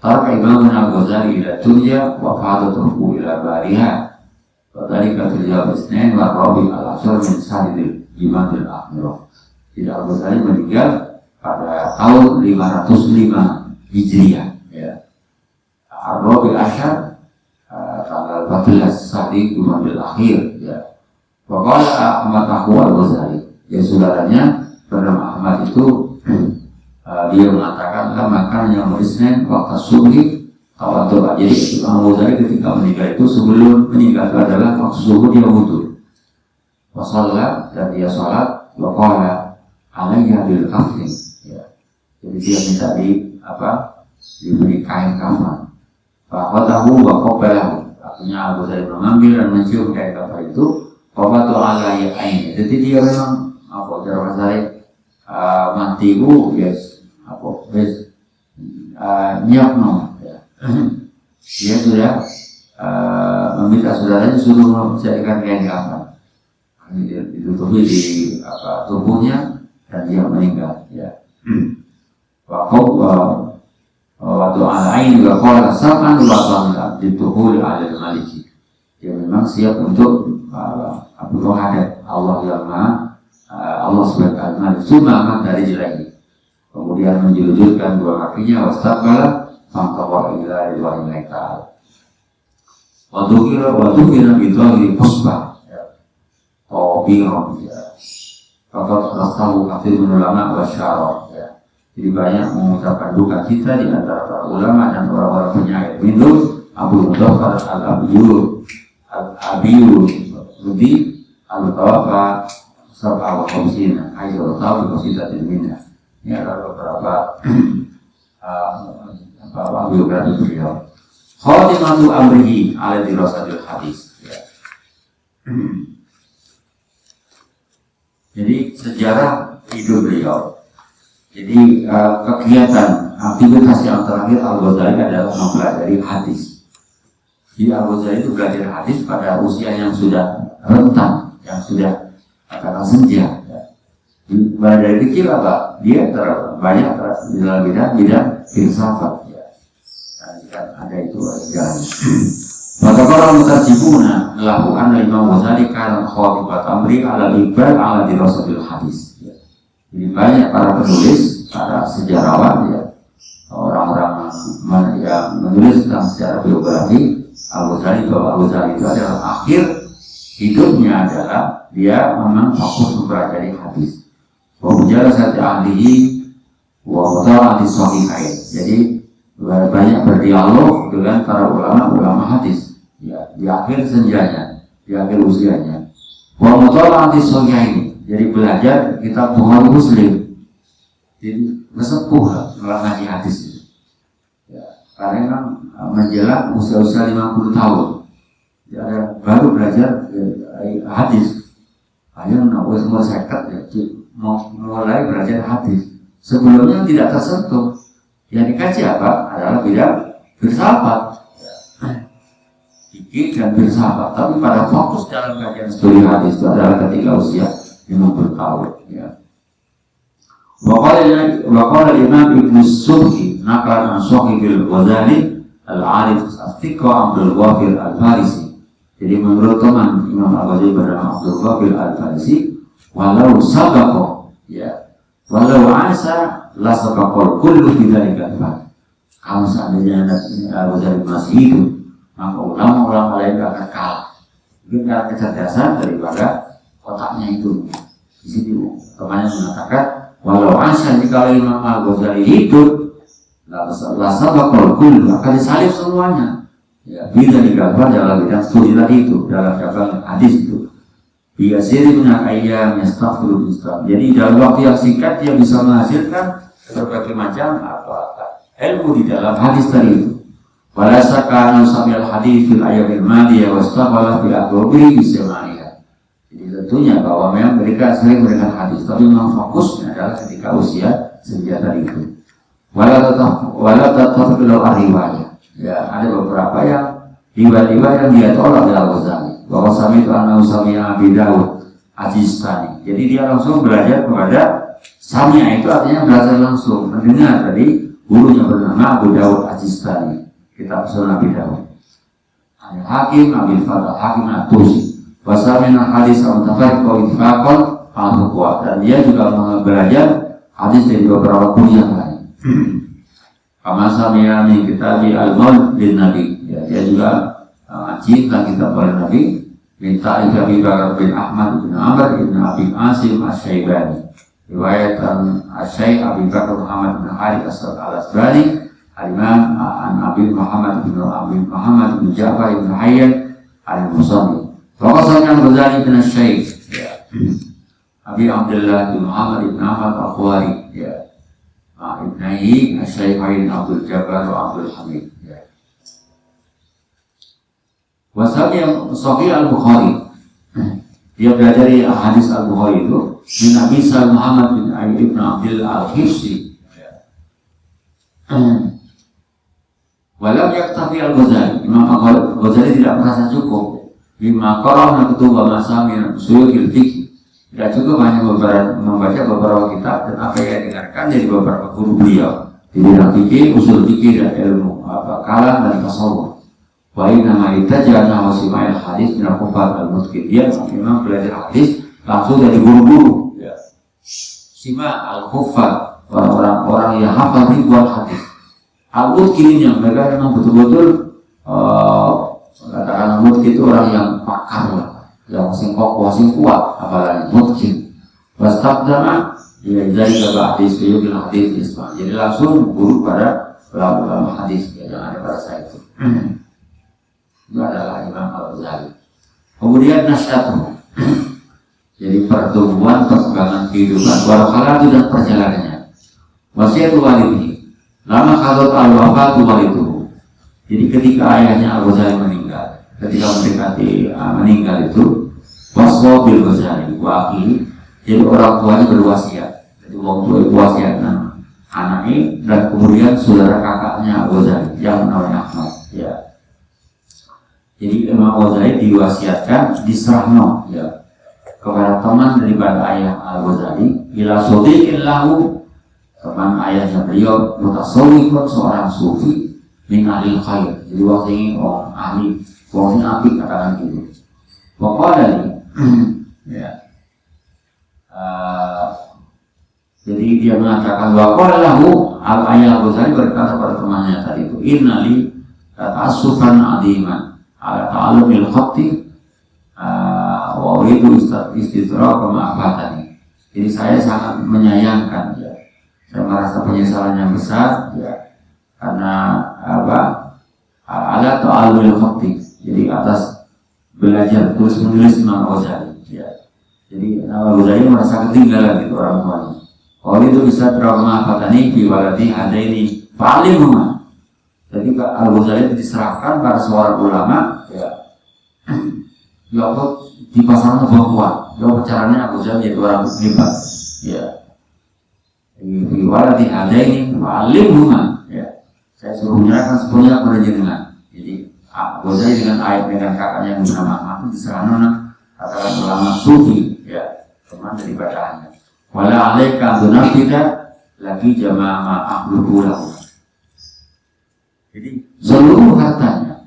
Tarka Imam Al-Ghazali ila dunya wa fa'adatuhu ila bariha. Wadhalika terjawab isnain wa rabi al-asur min sadidil imanil akhirah. Jadi Al-Ghazali meninggal pada tahun 505 Hijriah ya. Ar-Rabi Asyar tanggal 14 Sadi Jumadil Akhir ya. Waqala Ahmad Ahu Al-Ghazali, ya saudaranya bernama Ahmad itu dia mengatakan makan yang berisnen waktu subuh atau jadi Al-Ghazali ketika meninggal itu sebelum meninggal itu adalah waktu subuh dia wudu. Wasalla dan dia sholat. Waqala alayya bil kafin ya. Jadi dia minta diberi kain kafan. Faqadahu wa qabbalahu. Artinya Al-Ghazali mengambil dan mencium kain kafan itu. Qabatu alayya ain. Jadi dia memang cara saya mati bu yes nyiapno ya. Dia sudah meminta saudaranya suruh menjadikan kain kafan. Ditutupi di tubuhnya dan dia meninggal ya. Waktu al-ain juga qala sakan wa qala dituhul alal maliki. Dia memang siap untuk menghadap Allah yang Maha Allah sebagai Malik Summa dari jelahi. Kemudian menjulurkan dua kakinya wastaqbala faqawwa ila ridwanillahi ta'ala. Wa dzukira bi dhahiri fusbah Tobiron ya. Fakat rasahu kafir ulama wa syarah ya. Jadi banyak mengucapkan duka cita di antara para ulama dan orang-orang penyair. Minum Abu Mudhaffar al-Abiyur Rudi al-Tawafa Sab'a wa Qawsina Aizul Tawi Qawsitatil Minna. Ini adalah beberapa biografi beliau. Khotimatu amrihi ala dirasatil hadis ya. Jadi sejarah hidup beliau. Jadi kegiatan aktivitas yang terakhir Al-Ghazali adalah mempelajari hadis. Jadi Al-Ghazali itu belajar hadis pada usia yang sudah rentan, yang sudah kata senja. Dari kecil dia banyak dalam bidang filsafat. Ya. Nah, ada itu jalan. Maka para mutarjimuna melakukan Imam Ghazali karena khatibat amri ala ibad ala dirasatil hadis. Ya. Jadi banyak para penulis, para sejarawan, ya, orang-orang yang menulis tentang sejarah biografi Al-Ghazali bahwa Al-Ghazali itu adalah akhir hidupnya adalah dia memang fokus mempelajari hadis. Wa mujalasati ahlihi wa mutawati sahihain. Jadi banyak berdialog dengan para ulama hadis. Ya, di akhir senjanya, di akhir usianya. Wa mutawati sahihain. Jadi belajar kitab Bukhari Muslim. Jadi bersepuh ngaji hadis itu. Ya, karena kan menjelang usia-usia 50 tahun. Ya, baru belajar hadis. Hanya umur 50 ya, mau mulai belajar hadis. Sebelumnya tidak tersentuh. Yang dikaji apa? Adalah bidang filsafat. Fikih dan filsafat. Tapi pada fokus dalam kajian studi hadis itu adalah ketika usia 50 tahun. Ya. Waqala Imam Ibn Subki naqlan an Sahibil Ghazali Al-Arif As-Thiqa Abdul Ghafir Al-Farisi. Jadi menurut teman Imam Al-Ghazali bernama Abdul Ghafir Al-Farisi, walau sabaqo ya, walau asa la sabaqol kullu bidzalika fa. Kalau seandainya Al-Ghazali masih hidup, maka ulama-ulama lain akan kalah. Mungkin karena kecerdasan daripada otaknya itu. Di sini temannya mengatakan walau asa jika Imam Al-Ghazali hidup, la sabaqol kullu akan disalib semuanya. Ya, bila digambar dalam bidang studi tadi itu, dalam cabang hadis itu. Biasiri minal ayyam yastaghfirul Islam. Jadi dalam waktu yang singkat dia bisa menghasilkan berbagai macam ilmu di dalam hadis tadi itu. Walasa kana samil hadis fil ayyamil madiyah wastaqala fi aqrabi bisamaiha. Jadi tentunya bahwa memang mereka sering memberikan hadis, tapi memang fokusnya adalah ketika usia senja tadi itu. Wala tataf bil riwayah. Ya, ada beberapa yang riwayat yang dia tolak dari Al-Ghazali. Bahwa sami itu anak Usami Abi Dawud Ajistani. Jadi dia langsung belajar kepada Samia, itu artinya belajar langsung, mendengar dari gurunya bernama Abu Dawud Ajistani, kitab Sunan Abi Dawud. Hakim Abil Fadl Hakim At-Tusi. Wasamina hadis al-mutafarriq wa ittifaqan al-fuqaha. Dan dia juga belajar hadis dari beberapa guru yang lain. Kama samia min kitabi al-Maulid bin Nabi. Ya, dia juga ngaji tentang kitab Nabi. Minta Abi Bakar bin Ahmad bin Amr bin Abi Asim Asy-Syaibani. Riwayat Asy-Syaikh Abi Bakar Muhammad bin Harith Al-Asbani, Al-Imam an Abi Muhammad bin Ja'far bin Hayyan Al-Musanni. Waqasanya Al-Ghazali bin Asy-Syaikh Abi Abdullah bin Muhammad bin Ahmad Al-Khawari, ya. Ibnaihi Asy-Syaikhain Abdul Jabbar wa Abdul Hamid. Wasami Sahih Al-Bukhari. Dia belajar hadis Al-Bukhari itu min Abi Sa'id Muhammad bin Ayyub bin Abdul Al-Hifsi. Walam yaktafi Al-Ghazali. Imam Al-Ghazali tidak merasa cukup bima qara'na kutuba masamir suyukhil fiqh. Tidak cukup hanya membaca beberapa kitab dan apa yang didengarkan dari beberapa guru beliau di bidang fikih, usul fikih dan ilmu kalam dan tasawuf. Wa inna ma itajana wa sima'il hadis min al-kuffar al-mutqin. Dia memang belajar hadis langsung dari guru-guru. Ya. Sima al-kuffar, orang-orang yang hafal ribuan hadis. Al-mutqin yang mereka memang betul-betul katakan mutqin itu orang yang pakar lah, yang masing kokoh, masing kuat, apalagi mutqin. Wastaqdama ya dari hadis bil hadis isma. Jadi langsung guru pada ulama hadis yang ada pada saat itu. Itu adalah Imam Al-Ghazali. Kemudian nasyatuh, jadi pertumbuhan perkembangan kehidupan warakhalatu dan perjalanannya. Wasiat walidhi lama kadot al-wafatu waliduhu. Jadi ketika ayahnya Al-Ghazali meninggal, ketika mendekati meninggal itu waswa bil Ghazali wakil. Jadi orang tuanya berwasiat. Jadi orang tua wasiat anaknya dan kemudian saudara kakaknya Al-Ghazali yang namanya Ahmad. Ya. Jadi Imam Ghazali diwasiatkan diserahno ya kepada teman daripada ayah Al-Ghazali bila sodiqin lahu, teman ayahnya beliau mutasawwifun, seorang sufi min ahlil khair. Jadi waktu ini orang ahli, orang api katakan gitu. Pokoknya ya. Jadi dia mengatakan waqala lahu ayah Al-Ghazali berkata pada temannya tadi itu innali ta'assufan 'aziman ala ta'allumil khatti wa uridu istidraka ma afatani. Jadi saya sangat menyayangkan ya. Saya merasa penyesalan yang besar ya karena ala ta'allumil khatti. Jadi atas belajar terus menulis Imam Ghazali ya. Jadi Al-Ghazali merasa ketinggalan itu orang tuanya. Wa uridu istidraka ma afatani fi waladi hadaini fa'alimhuma. Jadi Al-Ghazali diserahkan pada seorang ulama ya di pasaran bahwa caranya Al-Ghazali jadi orang hebat ya. Di waladi hadaini fa'alimhuma ya. Saya suruh menyerahkan sepenuhnya kepada jenengan. Jadi Al-Ghazali dengan ayat dengan kakaknya yang bernama Ahmad diserahkan katakan ulama sufi ya, teman dari bacaannya. Wala alaika dunafida lagi jama'a ahluhu lahu. Jadi seluruh hartanya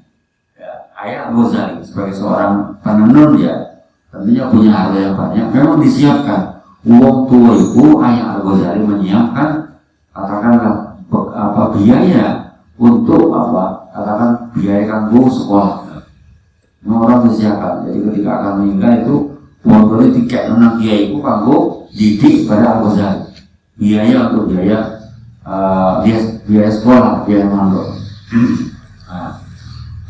ya, ayah Al-Ghazali sebagai seorang penenun ya tentunya punya harta yang banyak. Memang disiapkan uang tua itu ayah Al-Ghazali menyiapkan katakanlah biaya untuk katakan biaya kanggo sekolah. Memang orang disiapkan. Jadi ketika akan meninggal itu uang tua itu tiket menang biaya itu kanggo didik pada Al-Ghazali. Biaya untuk biaya sekolah, biaya mandor.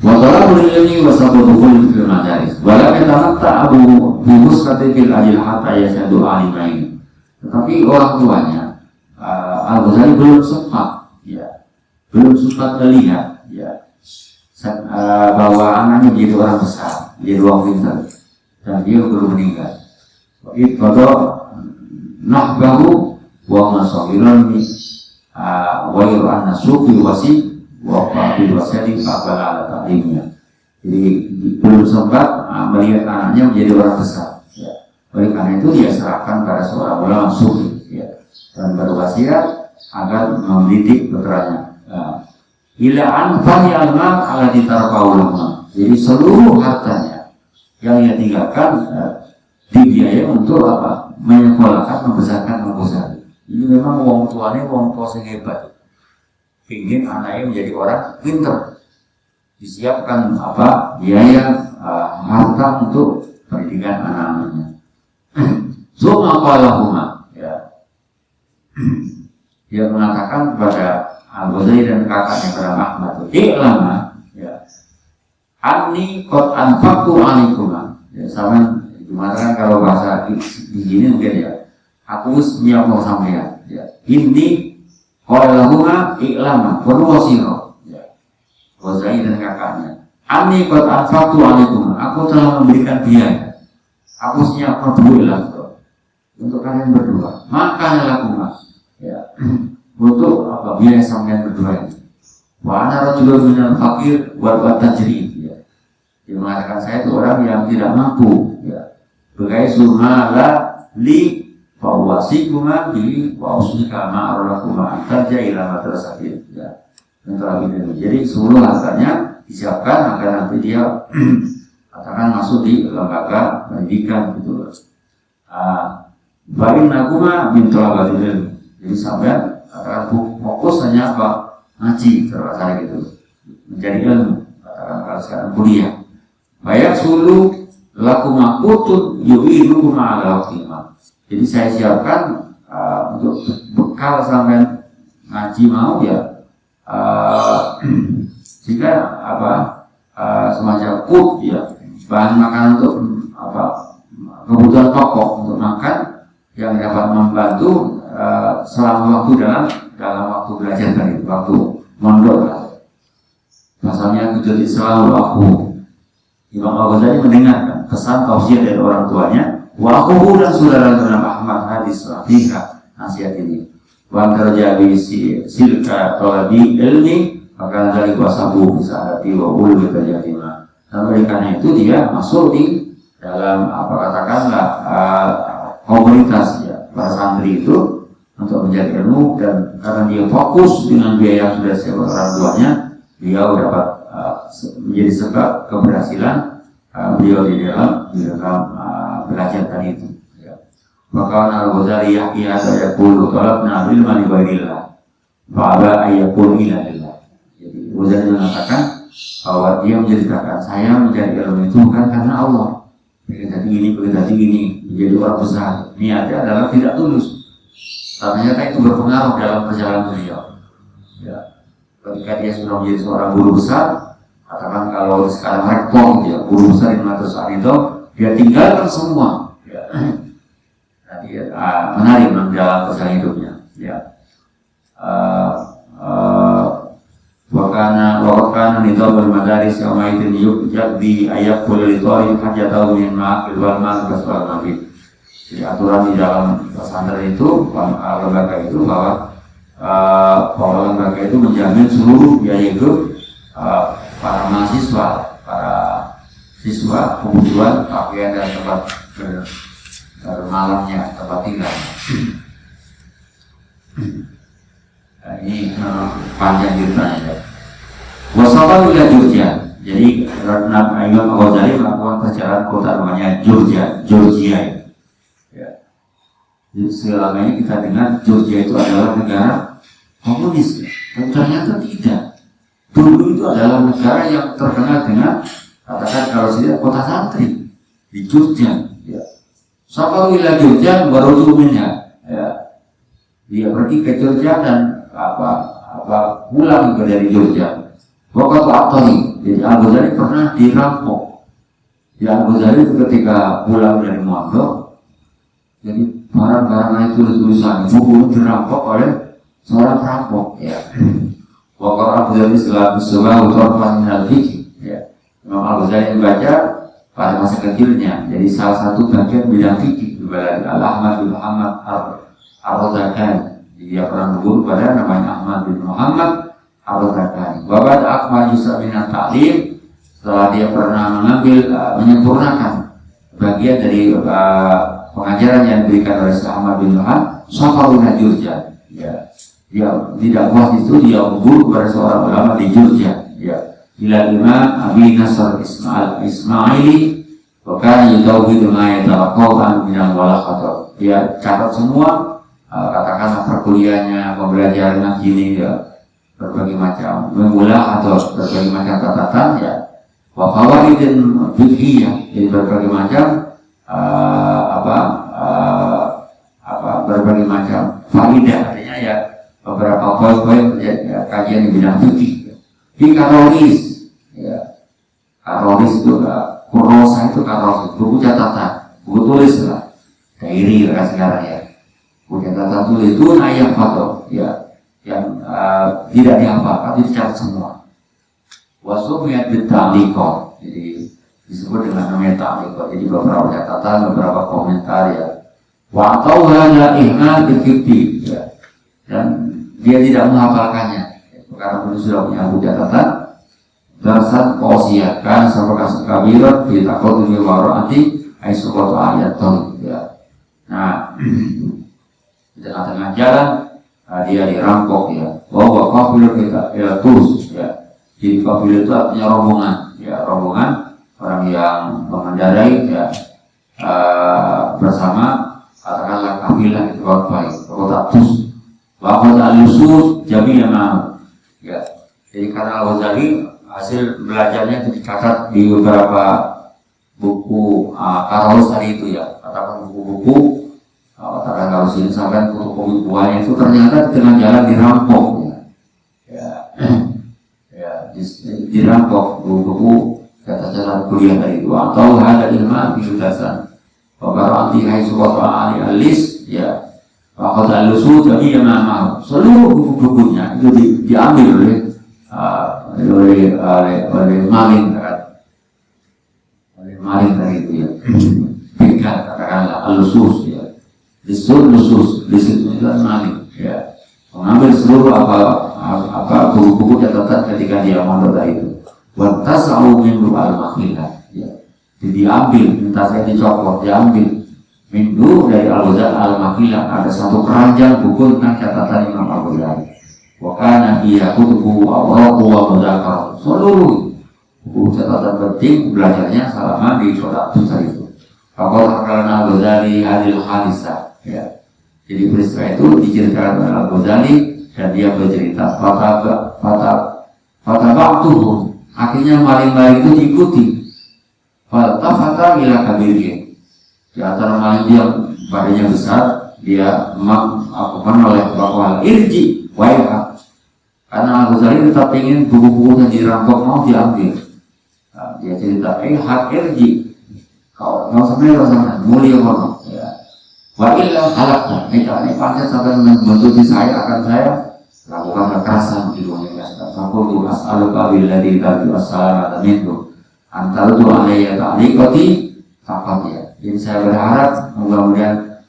Wadara ilmi wasabuhul fil madaris. Wala yatamatta abu bi musqati fil ajil hatta yashadu alimain. Tetapi orang tuanya Al-Ghazali belum sempat melihat ya bahwa anaknya menjadi orang besar, menjadi orang pintar dan dia belum meninggal. Itu nahbahu wa masawirun wa yu'anna sufi wasi wafat wasadi kabala ala taklimnya. Jadi belum sempat melihat anaknya menjadi orang besar ya. Oleh karena itu dia serahkan pada seorang ulama sufi, ya, dan berwasiat agar mendidik putranya. Ila anfani al-mal ala ditarfaulama. Jadi seluruh hartanya yang ia tinggalkan dibiayai untuk apa? Menyekolahkan, membesarkan Al Ghazali. Ini memang wong tuanya wong tua sing hebat. Ingin anaknya menjadi orang pinter, disiapkan apa biaya harta untuk pendidikan anak-anaknya. Suma qalahuma, ya. Dia mengatakan kepada Al-Ghazali dan kakaknya bernama Ahmad, "I'lama, ya. Anni qad anfaqtu 'alaikuma." Ya, sama gimana kan kalau bahasa di sini mungkin ya. Aku siap mau sampean, ya. Ini qalahuma i'lama wa wasiro, ya. Ghazali dan kakaknya. Anni qad anfaqtu 'alaikuma. Aku telah memberikan biaya. Aku siap berduit untuk kalian berdua. Maka lakukan, ya. Untuk apa biaya sampean berdua ini. Wa ana rajulun minal fakir wa tajri, ya. Dia mengatakan saya itu orang yang tidak mampu, ya. Begai sumala li fawasikuma bi wa usnika ma'arulakuma antarja ila madrasatin, ya. Jadi seluruh hartanya disiapkan agar nanti dia katakan masuk di lembaga pendidikan gitu. Bain naguma min talabatil. Jadi sampean katakan fokus hanya apa? Ngaji, terasa gitu. Mencari ilmu, katakan kalau sekarang kuliah. Bayak sulu laku makutun yu'idu ma'ala waktimah. Jadi saya siapkan untuk bekal sampean ngaji mau ya. Jika apa semacam kut ya, bahan makanan untuk apa kebutuhan pokok untuk makan yang dapat membantu selama waktu dalam waktu belajar tadi, waktu mondok lah. Pasalnya jadi selalu aku. Imam Al-Ghazali mendengarkan pesan tausiah dari orang tuanya, wa aku dan saudara bernama Ahmad hadis Rafiqa nasihat ini. Wa terjadi silka talabi ilmi maka dari wasabu bisa hati wa ul berjatimah. Dan oleh karena itu dia masuk di dalam apa katakanlah komunitas ya para santri itu untuk mencari ilmu, dan karena dia fokus dengan biaya yang sudah siap orang tuanya, beliau dapat menjadi sebab keberhasilan beliau di dalam belajar tadi itu. Maka Al-Ghazali yahki atau yakul talabna ilma li ghairillah fa aba ayyakul ila lillah. Jadi Ghazali mengatakan bahwa dia menceritakan saya mencari ilmu itu bukan karena Allah. Begitu ini menjadi orang besar. Niatnya adalah tidak tulus. Ternyata itu berpengaruh dalam perjalanan beliau. Ya. Ketika dia sudah menjadi seorang guru besar, katakan kalau sekarang rektor, ya, guru besar di Madrasah itu, dia tinggalkan semua. Ya. Nah, dia menarik dalam perjalanan hidupnya. Ya. Wakana nidam al-madaris yawma idin yujad bi ayat kullitori hajatau min ma'akil wal ma'al baswal nabi. Jadi aturan di dalam pesantren itu, lembaga itu bahwa lembaga itu menjamin seluruh biaya hidup para mahasiswa, para siswa, kebutuhan pakaian dan tempat bermalamnya, tempat tinggal. Nah, ini panjang ceritanya ya. Wasapa wilayah Georgia. Jadi Imam Al-Ghazali melakukan perjalanan kota namanya Georgia. Ya. Jadi selama ini kita dengar Georgia itu adalah negara komunis, dan ternyata tidak. Dulu itu adalah negara yang terkenal dengan katakan kalau tidak kota santri di Georgia. Ya. Sapa wilayah Georgia baru minyak. Ya. Dia pergi ke Georgia dan pulang juga dari Georgia. Waktu Atari, jadi Al-Ghazali pernah dirampok. Ya Al-Ghazali itu ketika pulang dari mondok, jadi barang-barang itu tulisan buku dirampok oleh seorang perampok. Ya. Waktu Al-Ghazali setelah utorfan al-fikih. Ya. Imam Al-Ghazali membaca pada masa kecilnya, jadi salah satu bagian bidang fikih kepada Al-Ahmad bin Muhammad Al-Ghazali. Dia pernah berguru pada namanya Ahmad bin Muhammad Al-Ghazali. Bapak Akmal Yusuf bin Al-Ta'lim, setelah dia pernah mengambil menyempurnakan bagian dari pengajaran yang diberikan oleh Syekh Ahmad bin Wahab, safaruna Jurjan. Ya, dia tidak puas itu, dia guru kepada seorang ulama di Jurjan. Ya, ila Imam Abi Nasr Ismaili, bahkan yutauhidu ma yatawaqqa min al-walaqat. Dia catat semua, katakanlah perkuliahannya, pembelajaran ini, ya, berbagai macam memula atau berbagai macam catatan, ya, wa fawaidin fiqhiyah, jadi berbagai macam berbagai macam faidah, artinya ya beberapa poin-poin, ya, kajian di bidang fikih. Di karoris, ya, karoris itu kurosa itu karoris, buku catatan, buku tulis lah, diary lah sekarang ya, buku catatan tulis itu ayat foto, ya, yang tidak dihafal tapi dicatat semua. Wasumiyat bita'liqah, jadi disebut dengan namanya ta'liqah, jadi beberapa catatan, beberapa komentar, ya. Wa tauhala ihmal bil-kifti, ya, dan dia tidak menghafalkannya, karena itu sudah punya buku catatan. Dasar kausiah kan sebagai kabirat di takut dunia waroati aisukoto ayat ton, ya. Nah, di tengah-tengah jalan dia dirampok, ya. Bahwa kafilah kita terus, ya. Jadi kafilah itu artinya rombongan, ya, rombongan orang yang mengendarai, ya, bersama, katakanlah kafilah itu baik, kota tus, bahwa al-usus jami'an ma'am, ya. Jadi karena Al-Ghazali hasil belajarnya itu dicatat di beberapa buku Karaus tadi itu, ya, katakan buku-buku, katakan Karaus ini sampai buku-buku buahnya itu ternyata di tengah jalan dirampok, ya, ya, dirampok buku-buku kata jalan kuliah tadi itu, atau ada ilmu biudasan, kalau anti hai suatu ali alis, ya, kalau alusu jadi yang nama seluruh buku-bukunya itu diambil oleh maling, kan? Oleh maling tadi itu, ya. Bingkai, katakanlah alusus, ya. Lusus di situ itu maling, ya. Mengambil seluruh buku-buku catatan ketika dia mondok tadi itu. Watasau min al-makhilah, ya. Jadi diambil, minta saya dicopot, diambil minggu dari Al-Ghazali al-Makhilah, ada satu keranjang buku tentang catatan Imam Al-Ghazali. Wakana dia kutubu Allah wa mudzakarah, seluruh buku catatan penting belajarnya selama di kota Tusa itu. Kalau karena Al-Ghazali hadil hadisah, ya. Jadi peristiwa itu diceritakan oleh Al-Ghazali dan dia bercerita fatabatuhum, akhirnya maling-maling itu diikuti. Fatafata ila kabirnya, di antara maling dia badannya besar, dia oleh bahwa irji waiha, karena Al-Ghazali tetap ingin buku-buku yang dirampok mau diambil. Nah, dia cerita hak irji, kau sampai sana mulia kono, ya. Wa illa halakta, ini pancet sampai membentuk saya, akan saya lakukan kekerasan di dunia. Aku tuh as'aluka billadhi tadi wassalamata minhu antara itu alaiya ta'liqati fakat, ya. Jadi saya berharap mudah-mudahan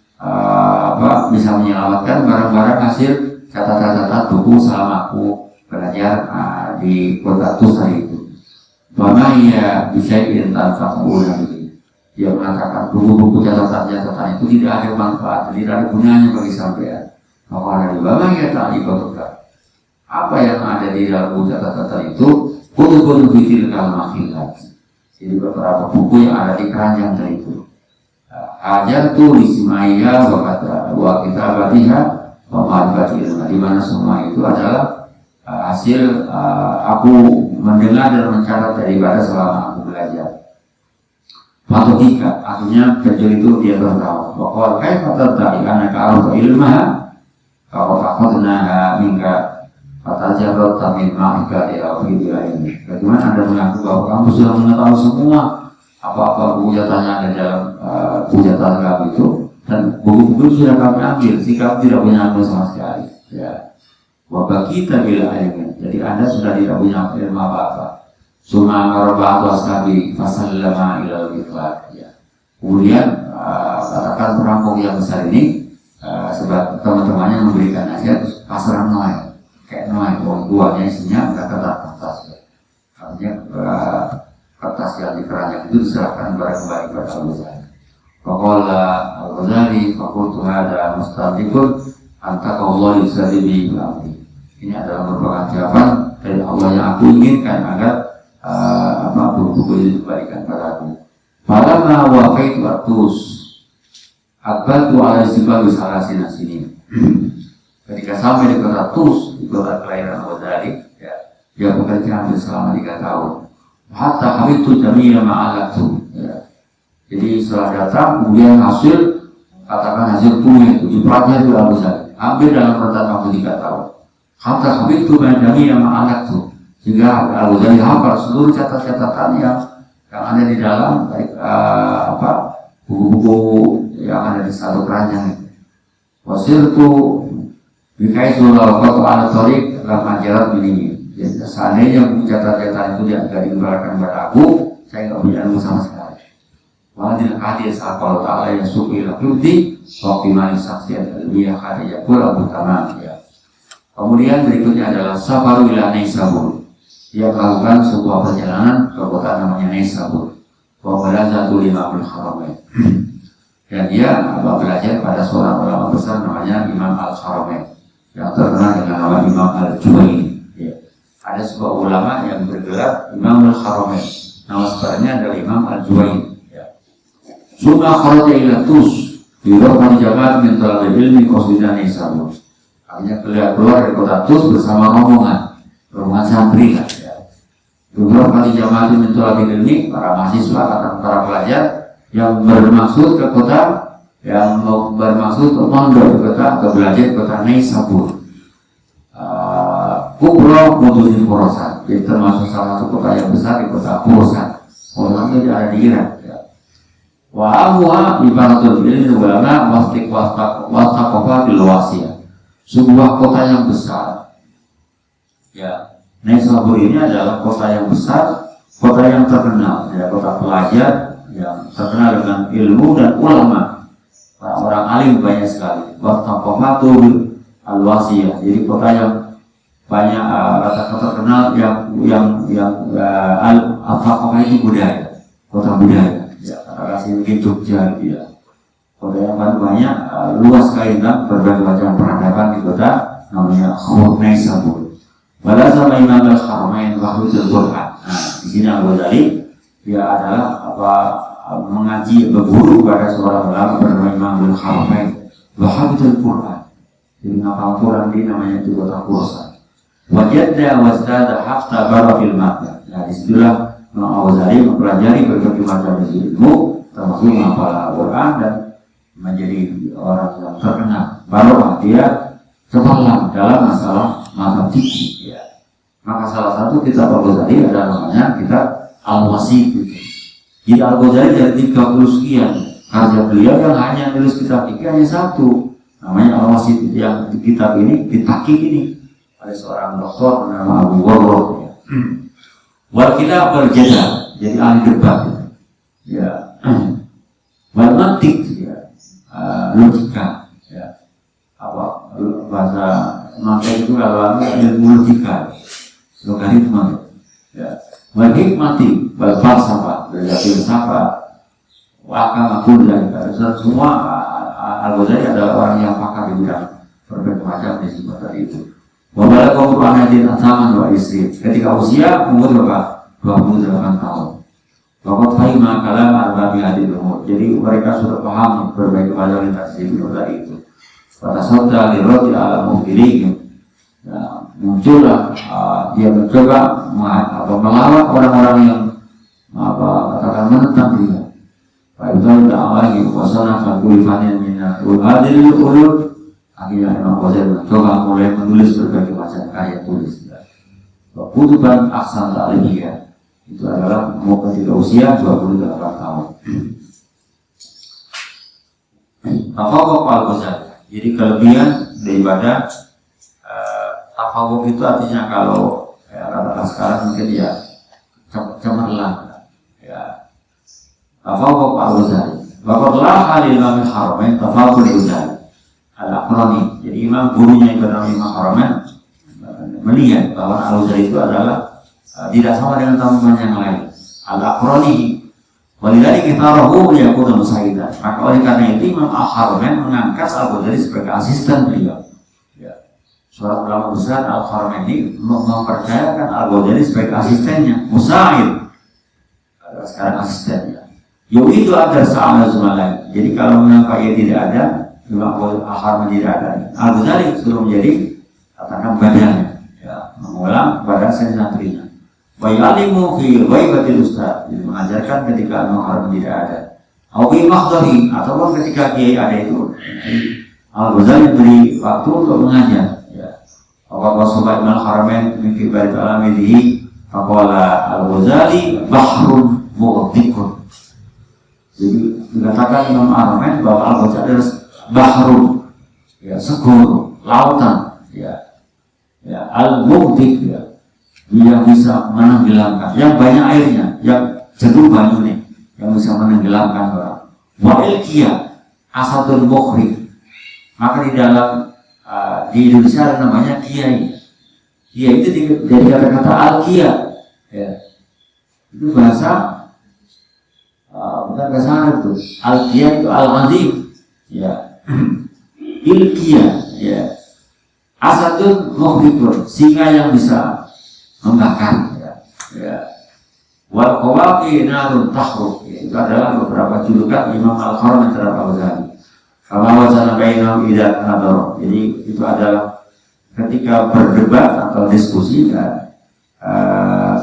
bisa menyelamatkan barang-barang hasil catatan-catatan buku selama aku belajar di kota Tusa itu. Mana ya bisa tanpa ulang. Dia mengatakan buku-buku catatan-catatan itu tidak ada manfaat, tidak ada gunanya bagi sampean. Maka ada di bawah ya ta'liqatuka. Apa yang ada di dalam buku catatan itu kutubun fitil kalmakhilat. Jadi beberapa buku yang ada di keranjang tadi itu. Ajar tulis maya wa kitabatiha wa ma'rifatil, di mana semua itu adalah hasil aku mendengar dan mencatat daripada selama aku belajar. Fatihah artinya kecil itu dia bertahu. Bahwa kaifa tadai anaka arfa ilmaha kalau takutna minka fatajarrat min ma'ika ila ini. Bagaimana Anda mengaku bahwa kamu sudah mengetahui semua apa-apa buku catatan ada dalam buku catatan kamu itu, dan buku-buku itu sudah kami ambil, sikap tidak punya ilmu sama sekali, ya. Wabah kita bila ilmu, jadi Anda sudah tidak punya ilmu apa-apa. Suma marabatu ashabi fasallama ilal bifat, ya. Kemudian katakan perampok yang besar ini sebab teman-temannya memberikan nasihat, pasrah noy, kayak noy, buahnya isinya nggak kertas, ya. Artinya kertas yang di keranjang itu diserahkan kembali kepada Al-Ghazali. Pokoknya Al-Ghazali fakultu hada mustadikun antaqallahu yusalimi bi'abdi. Ini adalah merupakan jawaban dari Allah yang aku inginkan agar buku itu diberikan padaku. Falamma wafaitu atus akbaltu ala istiqbal salasina sini. Ketika sampai di kota Tus, di kota kelahiran Ghazali, dia bekerja hampir selama 3 tahun. Hatta habitu jami'a ma'alatu. Jadi setelah datang, kemudian hasil, katakan hasil punya itu dipelajari oleh Ghazali. Hampir dalam rentang waktu 3 tahun. Hatta habitu jami'a ma'alatu. Sehingga Al-Ghazali hafal seluruh catatan yang ada di dalam, baik buku-buku yang ada di satu keranjang. Wasirtu bikaitu lawqatu ala tariq lam ajarat ini. Jadi seandainya catatan itu tidak diibaratkan kepada aku, saya nggak punya ilmu sama sekali. Wadil hadis Allah Taala yang suki lakuti waktu manis saksian ilmiah hadis yakul abu tamam. Kemudian berikutnya adalah safaru ila Naisabur. Dia melakukan sebuah perjalanan ke kota namanya Naisabur. Wabalazatul Imamul Haramain. Dan dia belajar pada seorang ulama besar namanya Imam Al-Haramain, yang terkenal dengan nama Imam Al-Juwaini. Ada sebuah ulama yang bergelar Imam Al-Haramain. Nama sebenarnya adalah Imam Al-Juwaini. Suma kharaja ila Tus di rokan jamaat min talabil ilmi qasdidan Naisabur. Artinya keluar dari kota Tus bersama rombongan santri lah. Beberapa kali jamaah min talabil ilmi, para mahasiswa atau para pelajar yang bermaksud ke kota, yang bermaksud untuk mondok ke kota atau belajar ke kota Naisabur. Kubro Mudusin Khorasan, jadi termasuk salah satu kota yang besar di kota Khorasan. Khorasan itu ada di Irak. Wa amwa ibaratul ilmi ulama wastaqafa fil wasiyah. Sebuah kota yang besar. Ya, Naisabur ini adalah kota yang besar, kota yang terkenal, ya, kota pelajar yang terkenal dengan ilmu dan ulama. Orang-orang alim banyak sekali. Wastaqafatul al-wasiyah. Jadi kota yang banyak kata-kata terkenal yang al-faqah itu budaya, kota budaya. Ya, kasih mungkin Jogja, ya. Kota yang banyak luas sekali tentang berbagai macam peradaban di kota namanya Naisabur. Pada sama Imam Al-Haramain Wahidul Quran. Nah, di sini Al-Ghazali dia adalah mengaji berguru pada seorang ulama bernama Imam Al-Haramain Wahidul Quran. Jadi ngapal Quran di namanya di kota Khorasan. Wajadda wasdada hafta barafil makna. Nah, disitulah Al-Ghazali mempelajari berbagai macam ilmu, termasuk menghafal Al-Quran dan menjadi orang yang terkenal. Baru dia cemerlang dalam masalah mata fikih. Ya. Maka salah satu kitab Al-Ghazali adalah namanya kitab Al-Wasit. Jadi Al-Ghazali dari 30 sekian karya beliau yang hanya tulis kitab fikih hanya satu, namanya Al-Wasit. Yang di kitab ini ditakik ini oleh seorang doktor bernama Abu Warroh. Wal kita berbeda, jadi ahli debat. Ya, wal mantik, ya, logika. Ya, apa bahasa mantik itu kalau ilmu logika, logaritma. Ya, wal hikmati, wal falsafah, belajar filsafat, wakam akul dan semua. Al-Ghazali adalah orang yang pakar di bidang berbagai macam disiplin tadi itu. Wabala kaum Qur'anatin ataman wa istri. Ketika usia umur berapa? 28 tahun. Waqad fahima kalam arbabi hadil umur. Jadi mereka sudah paham berbagai macam tafsir dari itu. Pada sabda diroti ala mufilihim. Muncullah dia mencoba melawan orang-orang yang katakan menentang dia. Baik itu lagi wasana fakulifannya minat hadil ulur. Akhirnya Imam Ghazali mencoba mulai menulis berbagai macam karya tulis. Kutuban aksan ta'limiyah itu adalah ketika usia 28 tahun. Tafawuq al-Ghazali. Jadi kelebihan daripada tafawuq itu artinya kalau kata sekarang mungkin ya cemerlang. Ya. Tafawuq al-Ghazali. Waqadlah al-Imam Al-Haramain tafawuq al-Ghazali. Al-Aqrani, jadi imam gurunya yang bernama Imam Haramain melihat bahwa Al-Ghazali itu adalah tidak sama dengan teman-teman yang lain. Al-Aqrani Walidhalika ikhtarahu liyakuna musaidan. Maka oleh karena itu Imam Al-Haramain mengangkat Al-Ghazali sebagai asisten beliau. Ya. Seorang ulama besar Al-Haramain ini mempercayakan Al-Ghazali sebagai asistennya, musaid. Sekarang asistennya. Itu ada sahabat lain. Jadi kalau mengapa ia tidak ada, Imam Al-Haramain tidak ada, Al-Ghazali sudah menjadi katakan badannya, ya, mengulang pada sensatrinya. Bayalimu fi ghaibatil ustaz, jadi mengajarkan ketika Al-Haramain tidak ada. Awi mahdari, ataupun ketika kiai ada itu, Al-Ghazali beri waktu untuk mengajar. Ya. Apakah sobat Al-Haramain mimpi barit alamidihi, faqala Al-Ghazali bahrun mu'tikun. Jadi dikatakan Imam Al-Haramain bahwa Al-Ghazali adalah bahrun, ya, segoro, lautan, ya, al-mu'tik, ya, yang bisa menenggelamkan, yang banyak airnya, yang jernih banyunya, yang bisa menenggelamkan orang. Wa'ilkiyah asadul mukhrik. Maka di dalam di Indonesia ada namanya kiai. Kiai itu dari kata-kata al-kiyah, ya. Itu bahasa bukan bahasa Arab tuh. Al-kiyah itu al-azim, ya. Ilkiyah, ya. Asadul mukhrik, singa yang bisa membakar, ya. Wal qawaqi narun tahruk, itu adalah beberapa julukan Imam Al-Haramain terhadap Al-Ghazali. Kama wazana bainahum idza nadara. Jadi itu adalah ketika berdebat atau diskusi, ya,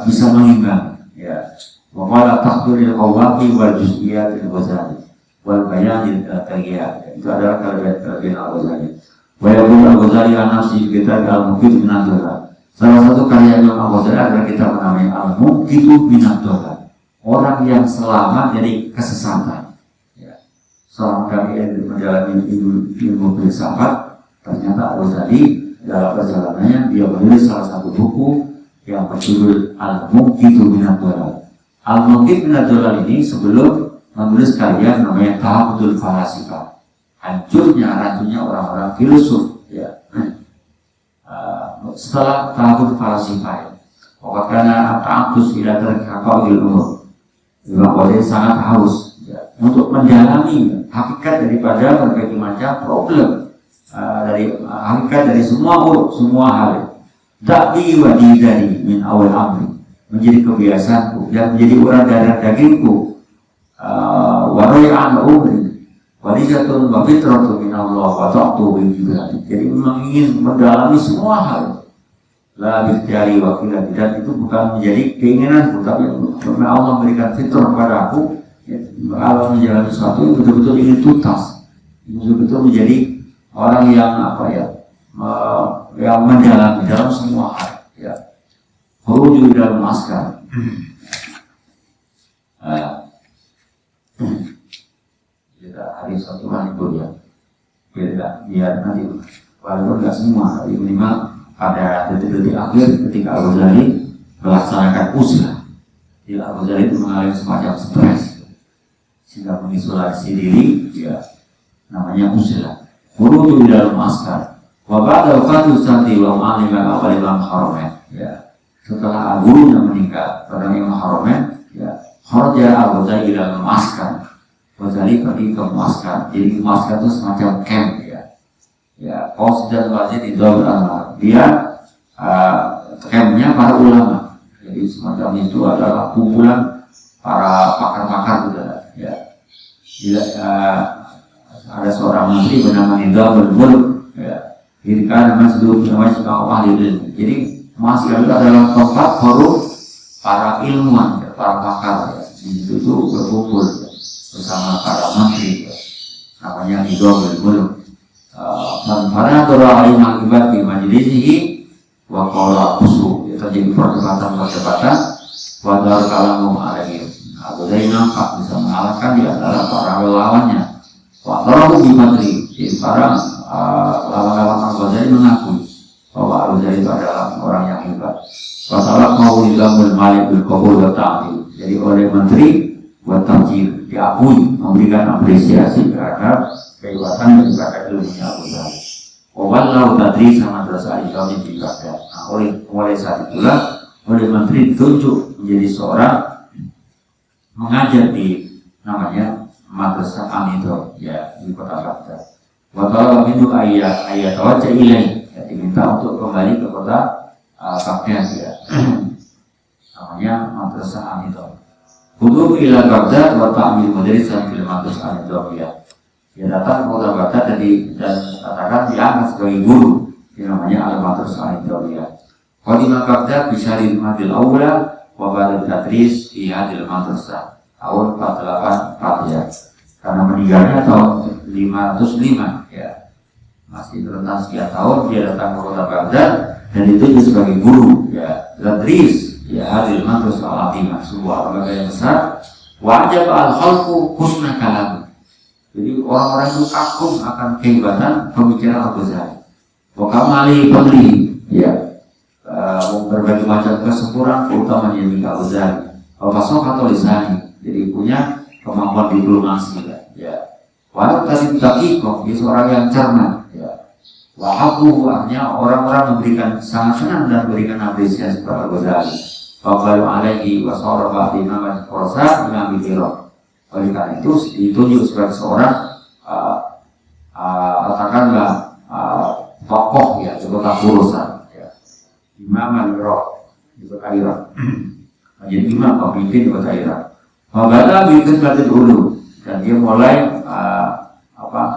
bisa mengimbang, ya. Wa qala tahduril qawaqi wal juz'iyat al-Ghazali wal bayan al-taghyir. Itu adalah kelebihan Al-Ghazali. Wa yaqulu Al-Ghazali an nafsi kitab al-mufid min ad-dalal. Salah satu karya Imam Al-Ghazali adalah kitab namanya Al-Muqitu Minad-Dhalal, orang yang selamat dari kesesatan. Ya. Seorang kami yang menjalani ilmu filsafat, ternyata Al-Ghazali dalam perjalanannya dia menulis salah satu buku yang berjudul Al-Muqitu Minad-Dhalal. Al-Muqitu Minad-Dhalal ini sebelum menulis karya namanya Tahammudul Falasifah, hancurnya racunnya orang-orang filsuf. Ya. Setelah tahun falasifah, karena ta'atus ila terkakau umur, Imam Ghazali sangat haus, ya, untuk mendalami hakikat daripada berbagai macam problem, dari hakikat dari semua hal. Dakbi wa didari min awal amri, menjadi kebiasaanku, yang menjadi urat darah dagingku, waray'an umri, walisatun wa fitratun minallah wa ta'tu bin jibril. Jadi memang ingin mendalami semua hal. La biktari wakilah, dan itu bukan menjadi keinginanku, tapi karena Allah memberikan fitrah kepada aku, ya, Allah menjalani sesuatu yang betul-betul ingin tuntas, betul-betul menjadi orang yang yang mendalami dalam semua hal, ya. Khuruju dalam askar. Kita hari Sabtu libur, ya. Biar nanti walaupun nggak semua, tapi minimal pada detik-detik akhir ketika Al-Ghazali melaksanakan uzlah, Al-Ghazali itu mengalami semacam stres sehingga mengisolasi diri, ya, namanya uzlah. Khuruju dalam askar. Wa ba'da wafati Ustadzi wa ma'aliman awal Imam Haramain, ya. Setelah gurunya meninggal pada Imam Haramain, ya, kharaja Al-Ghazali dalam askar. Ghazali pergi ke muaskar. Jadi muaskar itu semacam camp, ya. Ya, pos dan wajib di Dawud. Dia campnya para ulama. Jadi semacam itu adalah kumpulan para pakar-pakar juga, ya. Ada seorang menteri bernama Nidam Mulk, ya. Jadi kan namanya suka ahli ilmu. Jadi muaskar itu adalah tempat forum para ilmuwan, ya, para pakar, ya. Di situ tuh berkumpul, ya, bersama para menteri, ya. Namanya Nidam Mulk. Para dorai akibat di majlisihi wa qala usul, terjadi perdebatan wadar kalamu alaihi. Al-Ghazali nampak bisa mengalahkan di antara para lawannya. Wa tarahu bi madri. Jadi para lawan-lawan Al-Ghazali mengakui bahwa Al-Ghazali itu adalah orang yang hebat. Wa talaqahu ilmul malik bil qabul wa ta'dil. Jadi oleh menteri buat tamjid, diakui, memberikan apresiasi terhadap kehebatan daripada ilmunya Al-Ghazali. Wallahu tadri sama terasa al-Ghazali dibaca. Nah, oleh saat itulah oleh menteri ditunjuk menjadi seorang mengajar di namanya Madrasah Anidor ya di kota Baghdad. Waktu itu ayat wajah ilaih ya, diminta untuk kembali ke kota Baghdad ya. Namanya Madrasah Anidor. Kudu ila Baghdad wa ta'mil madrasah fil Madrasah Anidor ya. Dia datang ke kota Baghdad dan katakan diangkat sebagai guru. Ini namanya Al-Madrasah Anidor ya. Qadima Baghdad bisa Madil Awla wa ba'da tadris fi hadil madrasah tahun 48 ya. Karena meninggalnya tahun 505 ya. Masih rentang sekian tahun dia datang ke kota Baghdad dan itu sebagai guru ya. Tadris ya hadil madrasah al-azimah, sebuah lembaga yang besar. Wajib al-khalqu husna kalam. Jadi orang-orang itu kagum akan kehebatan pemikiran Al-Ghazali. Wa kamali fadli ya. Berbagai macam kesempurnaan keutamanya yang Al-Ghazali. Al-Fasokah atau lisani, jadi punya kemampuan diplomasi ya. Walau tadi takikoh, dia seorang yang cermat ya. Wahabu artinya orang-orang memberikan sangat senang dan memberikan apresiasi kepada Al-Ghazali. Waqalu alaihi wa sawrafa di nama Khurasan Imam Biro. Oleh karena itu ditunjuk sebagai seorang katakanlah tokoh ya di kota Khurasan. Imam al-Iraq di kota Irak, menjadi imam pemimpin di kota Irak. Mabala bikin batin dulu dan dia mulai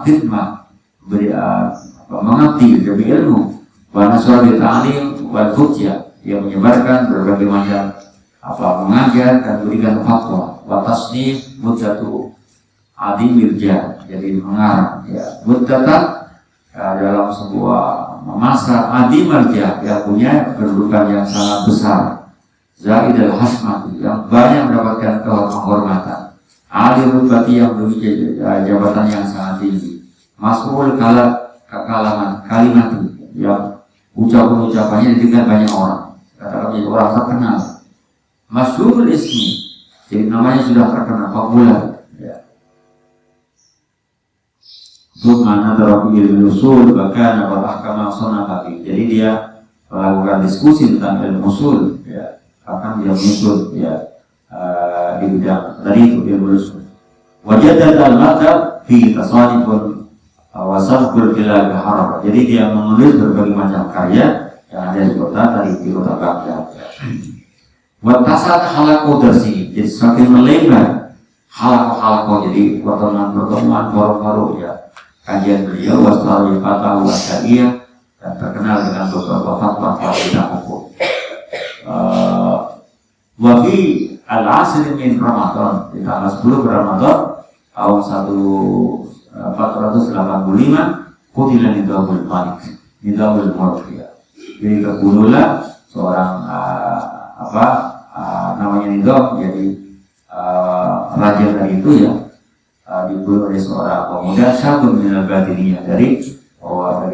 khidmah mengabdi demi ilmu. Wana surat ta'lim wal hujjah, dia menyebarkan berbagai macam mengajar dan berikan fatwa. Wa tasnif muddatu adi mirja, jadi mengarang ya. Muddatan dalam sebuah masa adi marja yang punya kedudukan yang sangat besar, zaid al-hasmah yang banyak mendapatkan kehormatan, ali rubati yang memiliki jabatan yang sangat tinggi, mas'ul kalaman kalimat yang ucapannya didengar banyak orang, katakan menjadi orang terkenal, masyhurul ismi, jadi namanya sudah terkenal populer. Mana terlalu ilmu usul bahkan apakah maksudnya tadi. Jadi dia melakukan diskusi tentang ilmu usul, ya, bahkan dia menyusul ya di bidang dari itu ilmu usul. Wajah dan mata fi tasanifun wasaful kilal haram. Jadi dia menulis berbagai macam karya yang ada di kota Baghdad. Watasat halaku bersih, jadi semakin melebar halaku jadi pertemuan forum ya. Kajian beliau wasal fatah wasyariah dan terkenal dengan beberapa fatwa bidang hukum. Wafi al-asri min Ramadan di tanggal 10 Ramadan tahun 1485 kutilan Nidamul Malik, Nidamul Mulk ya. Jadi terbunuhlah seorang namanya Nidam, jadi raja dari itu ya. Dibunuh oleh seorang pemuda syabun minal batiniyah dari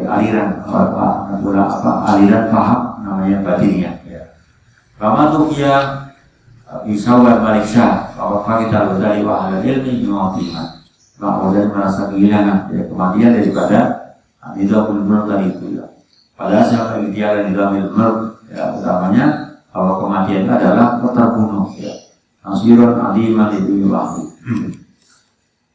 aliran aliran paham namanya batiniyah ya. Ramatukia Isawar Malik Syah bahwa kita Al-Ghazali wa ahlul ilmi yu'atimah. Bahwa Al-Ghazali merasa kehilangan ya, kematian daripada Nidamul Mulk tadi itu ya. Padahal siapa yang tiada Nidamul Mulk ya, utamanya bahwa kematian adalah terbunuh ya. Nasirun adiman itu wahdi.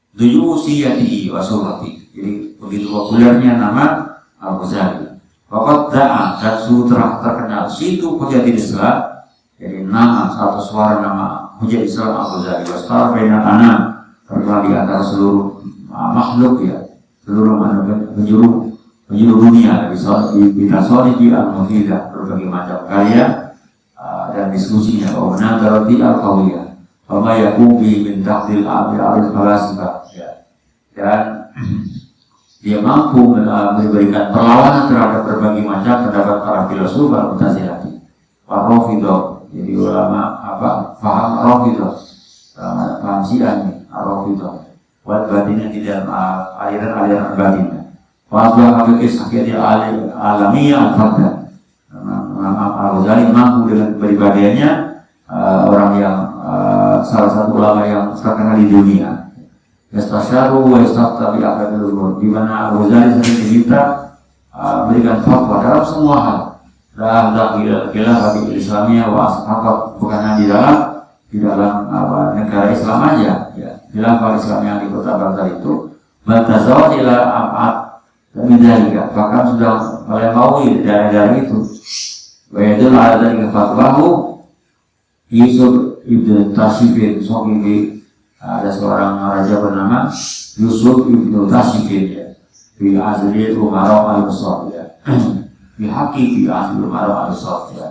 Duyusiyati wa surati. Jadi begitu populernya nama Al-Ghazali. Waqad da'a dan sutra terkenal situ Hujjatul Islam. Jadi nama satu suara nama Hujjatul Islam Al-Ghazali. Wastar bainal anam, terkenal di antara seluruh makhluk ya, seluruh penjuru dunia. Bisa ditasoni di al-mufidah, berbagai macam karya dan diskusinya. Wa nadarati al-qawiyah. Wa yaqubi min taqdil al-falasifah. Dan dia mampu memberikan perlawanan terhadap berbagai macam pendapat para filsuf al-Mu'tazilah. Ar-Rafidhah, jadi ulama paham Rafidhah, paham Syiah ini Ar-Rafidhah. Buat batinnya tidak aliran batinnya. Wabah habis akhirnya alamiah al-Fadha. Al-Ghazali mampu dengan kepribadiannya orang yang salah satu ulama yang terkenal di dunia. Yastasyaru wa yastaftabi akadul umur, di mana Al-Ghazali sering diminta berikan fatwa dalam semua hal. Dan khilafah Islamiyah wa asfaqat, bukan hanya di dalam negara Islam aja ya. khilafah Islam yang di kota Baghdad itu Baltazawat ila abad Midalika, bahkan sudah melampaui daerah-daerah itu. Wa'idul ada dari fatwahu Yusuf ibn Tashifin Sohibi, ada seorang raja bernama Yusuf ibn Tashifin ya, di asli Umaro al-Basad ya, di haki di asli Umaro al-Basad ya,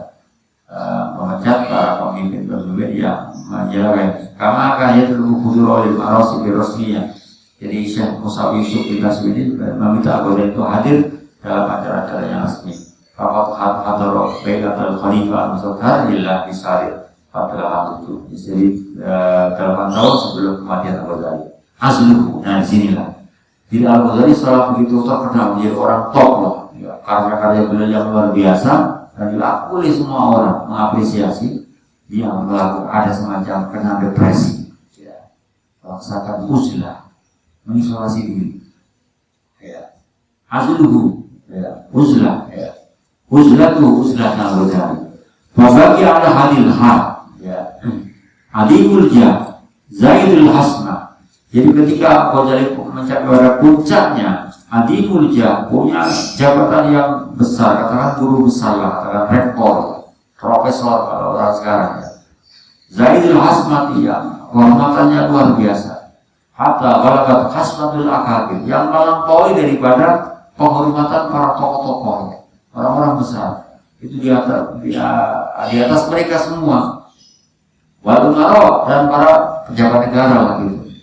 memecat para pemimpin yang menjelaskan karena akan ia terhubung oleh Maros ibn Rosmiyah. Jadi Syekh Musa Yusuf bin Tasbih ini meminta Abu Dhabi itu hadir dalam acara-acara yang resmi. Fakat hadaro baitul khalifah Musaddar illa bisarir pada itu. Jadi 8 tahun sebelum kematian Abu Dhabi. Asluhu, nah disinilah. Jadi Abu Dhabi setelah begitu terkenal menjadi orang top loh. Ya, karya-karya beliau yang luar biasa dan diakui semua orang mengapresiasi. Dia melakukan ada semacam kena depresi. Ya, merasakan uzlah. Mengisolasi diri, ya. Asluhu, ya. Uzlah, ya. Uzlah Al-Ghazali. Wabaki ada hadil hal, ya. Adimul jah, Zaidul Hasna. Jadi ketika Ghazali mencapai pada puncaknya, Adimul jah punya jabatan yang besar, katakan guru besar lah, katakan rektor, profesor kalau orang sekarang. Ya. Zaidul Hasmati yang hormatannya luar biasa. Hatta balagat khasmatul akabir yang melampaui daripada penghormatan para tokoh-tokoh, orang-orang besar itu di atas mereka semua. Wal umara dan para pejabat negara lagi itu.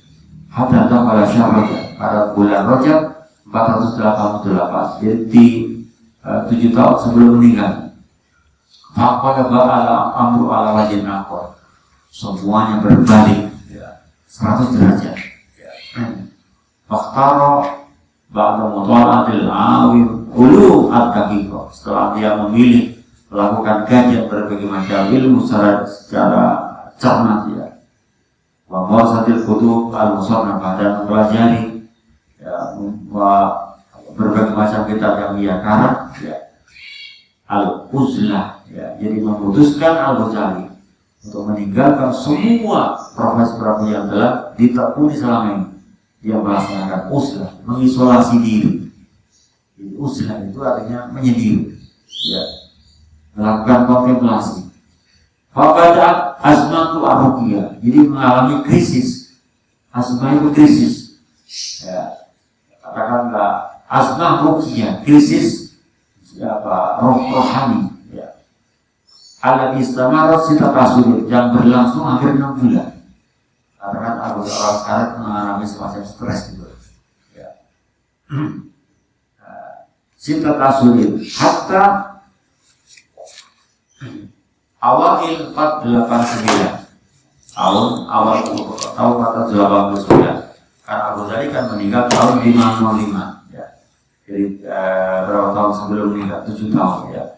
Hatta pada Syawal pada bulan Rajab 488, jadi 7 tahun sebelum meninggal. Faqala ba'ala amru ala wajhin akhar. Semuanya berbalik 100 derajat. Fakhtaro ba'da mutalatil awim ulu at-taqiqah, setelah dia memilih melakukan kajian berbagai macam ilmu secara cermat ya, wa mawasatil kutub al-musannafah dan mempelajari ya, berbagai macam kitab yang ia karang ya, al-uzlah ya, jadi memutuskan Al-Ghazali untuk meninggalkan semua profesi-profesi yang telah ditekuni selama ini. Dia melaksanakan uzlah, mengisolasi diri. Jadi uzlah itu artinya menyendiri, ya, melakukan kontemplasi. Faqadat azmatu ar-ruqyah, jadi mengalami krisis. Azmah itu krisis, ya, katakanlah azmah ruqyah, krisis apa rohani, ya. Alladhi istamarat sita tasawuf yang berlangsung hampir 6 bulan. Karena kan orang sekarang mengalami semacam stres gitu. Ya. Sita tasawuf hatta awal 489 tahun awal kata 89. Karena Abu Dhabi kan meninggal tahun 505 ya. Jadi berapa tahun sebelum meninggal? 7 tahun ya.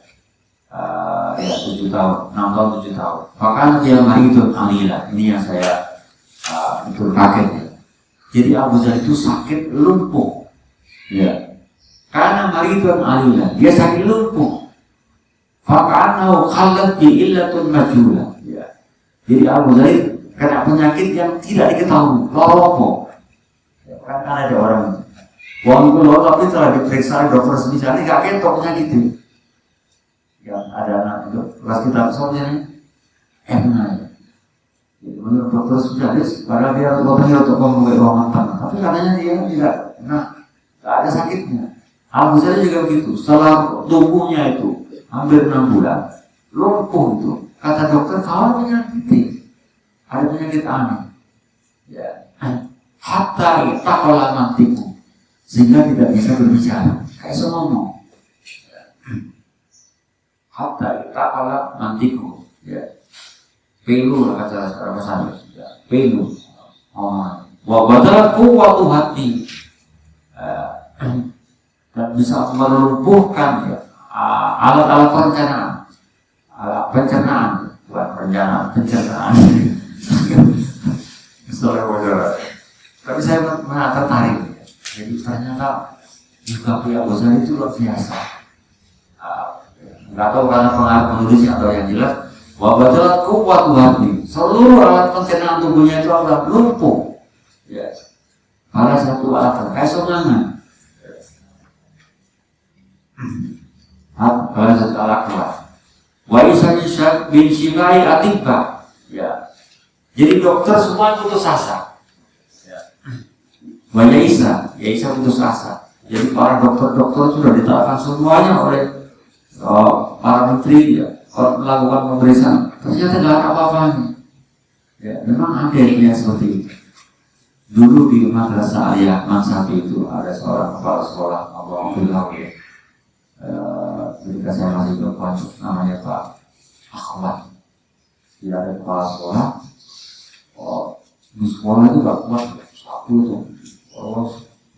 Ya 7 tahun, 6 tahun 7 tahun. Bahkan dia maridun alila. Ini yang saya betul kaget ya. Jadi Abu Dhabi itu sakit lumpuh. Ya. Karena maridun alila, dia sakit lumpuh. Faka'anahu khalat bi illatun majula. Ya. Jadi Abu Dhabi kena penyakit yang tidak diketahui, loropo. Ya, kan ada orang wong itu loro tapi telah diperiksa dokter spesialis gak ketok penyakit itu. Ya, ada anak itu kelas kita soalnya emna. Jadi menurut dokter spesialis, padahal dia dokternya untuk membuat uang matang, tapi katanya dia tidak, tidak ada sakitnya. Abu Dhabi juga begitu. Setelah tubuhnya itu hampir 6 bulan lumpuh itu, kata dokter kalau penyakit, ada penyakit aneh. Ya, hatta taqala mantiku, sehingga tidak bisa berbicara, kayak ngomong. Hatta taqala mantiku, ya. Pelu lah kata secara bahasa ya. Pelu. Wa badal quwwatu hati. Dan bisa melumpuhkan ya, alat-alat perencanaan. Alat pencernaan, bukan perencanaan, pencernaan. Tapi saya tertarik. Jadi ternyata juga pihak besar itu luar biasa. Nggak tahu karena pengaruh penulisnya atau yang jelas. Wabadalat kuat hati, seluruh alat pencernaan tubuhnya itu adalah lumpuh. Ya. Salah satu alasan kayak semangat. Salah satu alasan. Wa isa bin Shibai atibba. Ya. Jadi dokter semua putus asa. Ya. Wa ya Isa putus asa. Jadi para dokter-dokter sudah ditawarkan semuanya oleh para menteri ya, melakukan pemeriksaan. Ternyata tidak ada apa-apanya. Ya, memang ada yang seperti itu. Dulu di Madrasah Aliyah Mansabi itu ada seorang kepala sekolah Abdullah ya. Ketika saya masih berkuat namanya Pak Ahmad. Dia ada kepala sekolah. Di sekolah itu gak kuat satu tuh.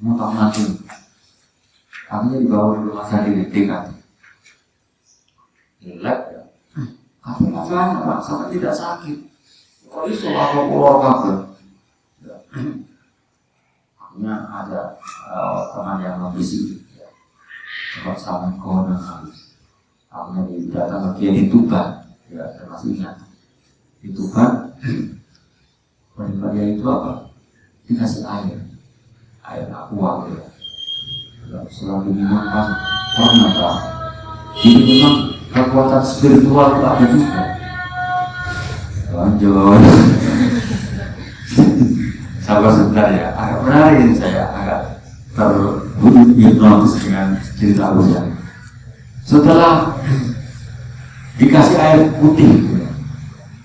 Muntah mati. Akhirnya dibawa ke rumah sakit dekat. Jelek ya. Apa-apanya Pak, sampai tidak sakit. Kok iso apa keluar kabel? Akhirnya ada teman yang membisik. Cepat sama kau dan habis. Akhirnya datang ke dia di Tuban. Ya, termasuk ingat. Di Tuban, dia itu apa? Dikasih air aqua ya. Selalu minum kan pernah tak. Jadi memang kekuatan spiritual itu ada juga. Lanjut. Sabar sebentar ya. Agak menarik ini saya agak terhipnotis dengan cerita Abu Jahal. Setelah dikasih air putih,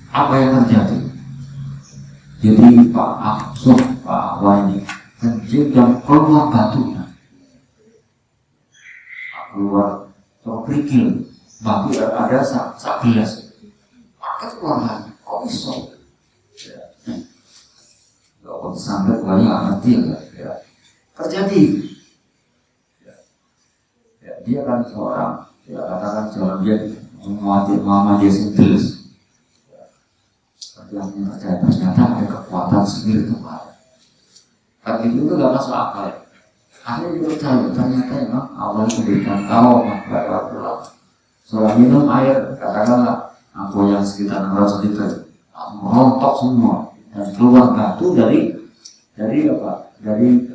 apa yang terjadi? Jadi Pak Aksuf, Pak Akwa ini kencing dan keluar batunya. Keluar kerikil, batu ada sak gelas. Pakai keluar lagi, kok bisa? Kalau sampai banyak ngerti ya. Terjadi. Ya, dia kan seorang, ya katakan jalan dia menguatir mama dia segelas. Yang percaya ternyata ada kekuatan spiritual. Tapi itu gak masuk akal. Akhirnya dia percaya ternyata memang Allah memberikan kau makhluk. Setelah minum air, katakanlah aku yang sekitar 600 liter merontok semua dan keluar batu dari apa? Dari